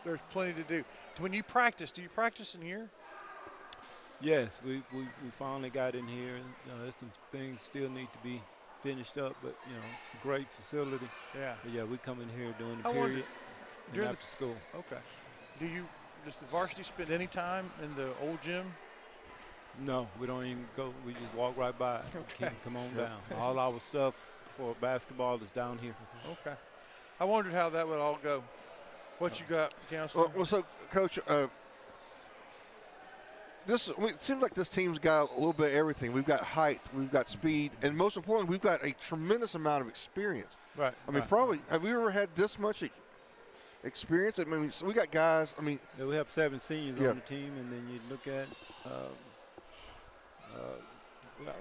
There's plenty to do. When you practice, do you practice in here? Yes, we finally got in here. There's some things still need to be finished up, but it's a great facility. Yeah. But yeah, we come in here during the period and after school. Okay. Does the varsity spend any time in the old gym? No, we don't even go. We just walk right by it. Okay. Come on down. All our stuff for basketball is down here. Okay. I wondered how that would all go. What you got, Counselor? Well, so, Coach, it seems like this team's got a little bit of everything. We've got height, we've got speed, and most importantly, we've got a tremendous amount of experience. Right. I mean, probably, have you ever had this much experience? I mean, so we got guys, we have 7 seniors on the team, and then you look at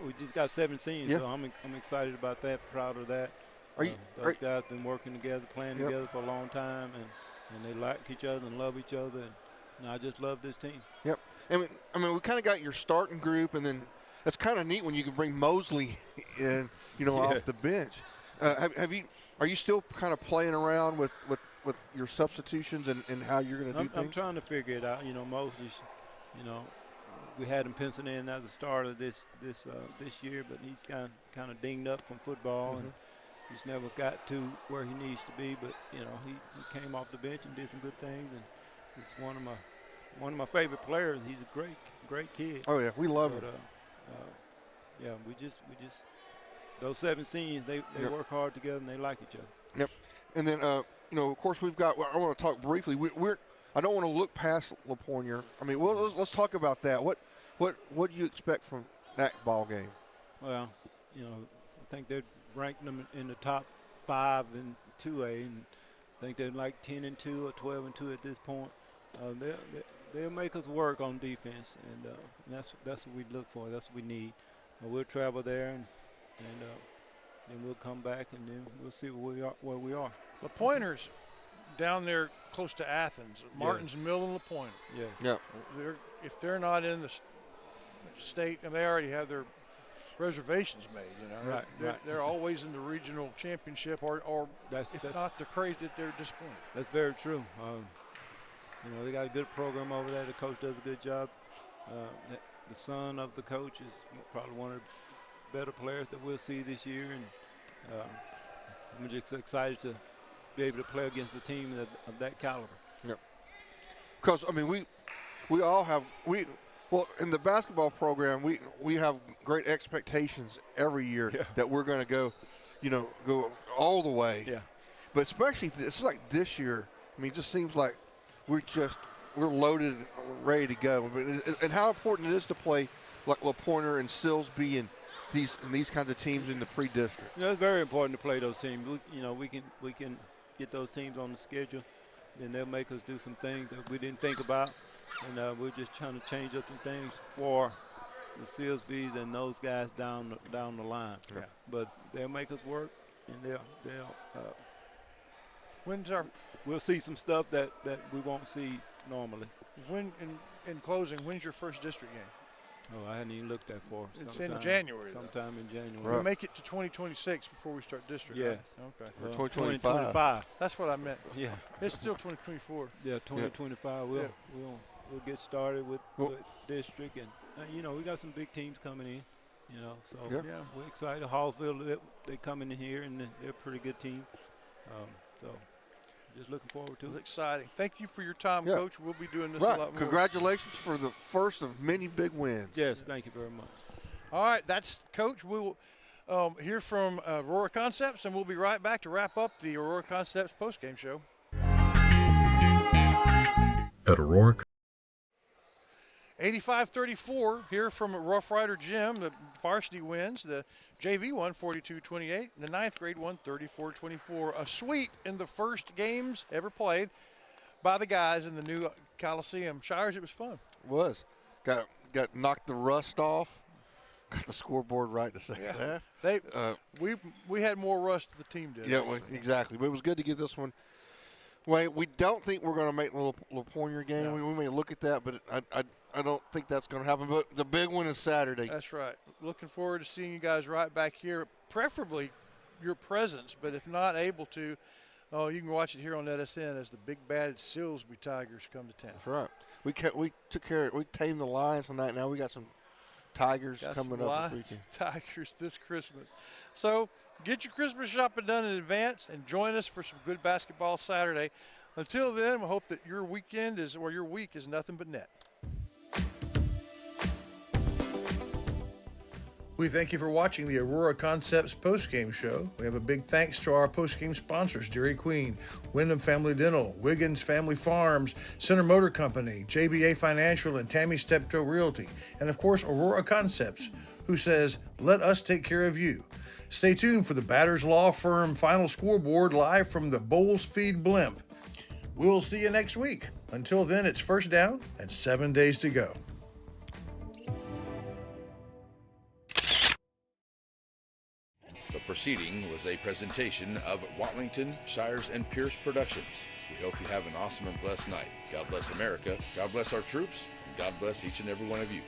we just got 7 seniors, so I'm excited about that, proud of that. Those guys been working together, playing together for a long time, and they like each other and love each other, and I just love this team. Yep. I mean, we kind of got your starting group, and then it's kind of neat when you can bring Mosley in, off the bench. Are you still kind of playing around with your substitutions and how you're going to do things? I'm trying to figure it out. Mosley's, we had him penciled in as a starter this year, but he's kind of dinged up from football, and he's never got to where he needs to be. But he came off the bench and did some good things, and he's one of my favorite players. He's a great kid. Oh yeah, we love him. Yeah, we just those 7 seniors, they work hard together and they like each other. Yep. And then of course we've got. I want to talk briefly. I don't want to look past LaPointe. I mean, let's talk about that. What do you expect from that ball game? Well, I think they're ranked them in the top 5 in 2A, and I think they're like 10-2 or 12-2 at this point. They'll make us work on defense, and that's what we look for. That's what we need. We'll travel there, and then we'll come back, and then we'll see where we are. LaPointers down there close to Athens, Martins Mill and LaPointe. Yeah. If they're not in the state, and they already have their reservations made, Right. They're always in the regional championship, or if not, they're crazy that they're disappointed. That's very true. They got a good program over there. The coach does a good job. The son of the coach is probably one of the better players that we'll see this year, and I'm just excited to be able to play against a team of that caliber. Yep. Because we all have in the basketball program we have great expectations every year that we're going to go all the way. Yeah. But especially it's like this year. It just seems like we're loaded, ready to go. And how important it is to play like LaPointe and Silsbee and these kinds of teams in the pre-district. It's very important to play those teams. We can get those teams on the schedule, and they'll make us do some things that we didn't think about, and we're just trying to change up some things for the Silsbees and those guys down the line. Yeah. But they'll make us work, and we'll see some stuff that we won't see normally. In closing, when's your first district game? Oh, I hadn't even looked that far. It's in January. Sometime in January. Right. We'll make it to 2026 before we start district. Yes. Right? Okay. Or 2025. That's what I meant. Yeah. It's still 2024. Yeah, 2025. we'll get started with district, and we got some big teams coming in. So we're excited. Hallsville, they're coming in here, and they're a pretty good team. So just looking forward to it. Exciting. Thank you for your time, Coach. We'll be doing this a lot more. Congratulations for the first of many big wins. Yes, thank you very much. All right, that's Coach. We'll hear from Aurora Concepts, and we'll be right back to wrap up the Aurora Concepts postgame show. At Aurora 85-34 here from Rough Rider Gym. The varsity wins. The JV won 42-28. And the ninth grade won 34-24. A sweep in the first games ever played by the guys in the new Coliseum. Shires, it was fun. It was. Got knocked the rust off. Got the scoreboard right to say that. We had more rust than the team did. Yeah, exactly. But it was good to get this one. Wait, we don't think we're going to make the LaPointe game. No. We may look at that, but I don't think that's going to happen. But the big one is Saturday. That's right. Looking forward to seeing you guys right back here, preferably your presence. But if not able to, you can watch it here on NetSN as the big bad Silsbee Tigers come to town. That's right. We took care of it. We tamed the Lions tonight. Now we got some Tigers coming up this weekend. Tigers this Christmas. So get your Christmas shopping done in advance and join us for some good basketball Saturday. Until then, we hope that your week is nothing but net. We thank you for watching the Aurora Concepts postgame show. We have a big thanks to our postgame sponsors, Dairy Queen, Wyndham Family Dental, Wiggins Family Farms, Center Motor Company, JBA Financial, and Tammy Steptoe Realty. And of course, Aurora Concepts, who says, let us take care of you. Stay tuned for the Batters Law Firm final scoreboard live from the Bowles Feed Blimp. We'll see you next week. Until then, it's first down and 7 days to go. The proceeding was a presentation of Watlington, Shires, and Pierce Productions. We hope you have an awesome and blessed night. God bless America, God bless our troops, and God bless each and every one of you.